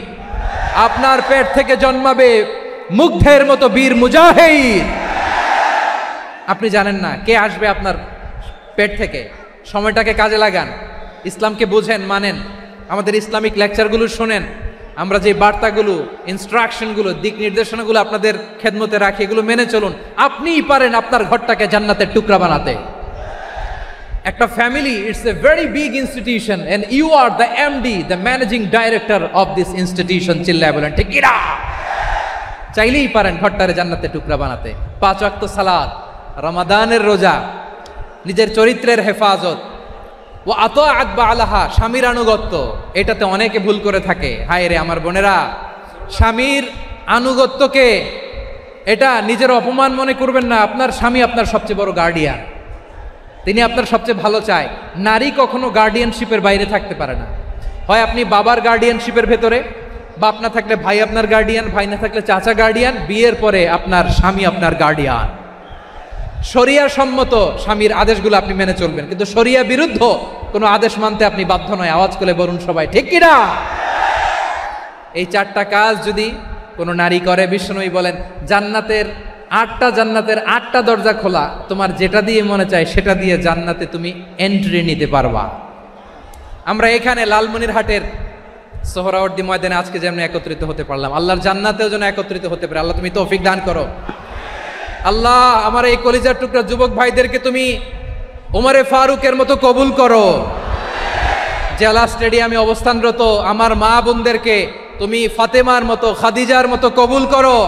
[SPEAKER 2] আপনার পেট থেকে জন্মাবে মুগ্ধের মতো বীর মুজাহিদ। আপনি জানেন না কে আসবে আপনার পেট থেকে। সময়টাকে কাজে লাগান, ইসলামকে বুঝেন, মানেন, আমাদের ইসলামিক লেকচারগুলো শোনেন। আমরা যে বার্তাগুলো, ইনস্ট্রাকশনগুলো, দিক নির্দেশনাগুলো আপনাদের খেদমতে রাখি, এগুলো মেনে চলুন। আপনিই পারেন আপনার ঘরটাকে জান্নাতের টুকরা বানাতে। একটা family, it's a very big institution and you are the MD, the managing director of this institution. চিল্লায় বলেন ঠিক কিনা? চাইলেই পারেন ঘরটারে জান্নাতের টুকরা বানাতে। 5 ওয়াক্ত সালাত, রমাদানের রোজা, নিজের চরিত্রের হেফাজত, ও আতাআত বা'লাহা, স্বামীর আনুগত্য। এটাতে অনেকে ভুল করে থাকে। হায় রে আমার বোনেরা, স্বামীর আনুগত্যকে এটা নিজের অপমান মনে করবেন না। আপনার স্বামী আপনার সবচেয়ে বড় গার্ডিয়ান, তিনি আপনার সবচেয়ে ভালো চায়। নারী কখনো গার্ডিয়ানশিপের বাইরে থাকতে পারে না। হয় আপনি বাবার গার্ডিয়ানশিপের ভেতরে, বাপ না থাকলে ভাই আপনার গার্ডিয়ান, ভাই না থাকলে চাচা গার্ডিয়ান, বিয়ের পরে আপনার স্বামী আপনার গার্ডিয়ান। শরিয়া সম্মত স্বামীর আদেশগুলো আপনি মেনে চলবেন, কিন্তু শরিয়া বিরুদ্ধ কোনো আদেশ মানতে আপনি বাধ্য নয়। আওয়াজ করে বলুন সবাই ঠিক কিনা? এই 4টা কাজ যদি কোনো নারী করে, বিশ্বনবী বলেন জান্নাতের 8টা দরজা খোলা। তোমার যেটা দিয়ে মনে চায় সেটা দিয়ে জান্নাতে তুমি এন্ট্রি নিতে পারবা। আমরা এখানে লালমনিরহাটের সোহরাওয়ার্দী ময়দানে আজকে যেমন একত্রিত হতে পারলাম, আল্লাহর জান্নাতেও যেন একত্রিত হতে পারে। আল্লাহ তুমি তৌফিক দান করো। আল্লাহ আমার এই কলিজার টুকরা যুবক ভাইদেরকে তুমি ওমরে ফারুকের মতো কবুল করো। জেলা স্টেডিয়ামে অবস্থানরত আমার মা বোনদেরকে তুমি ফাতেমার মতো, খাদিজার মতো কবুল করো।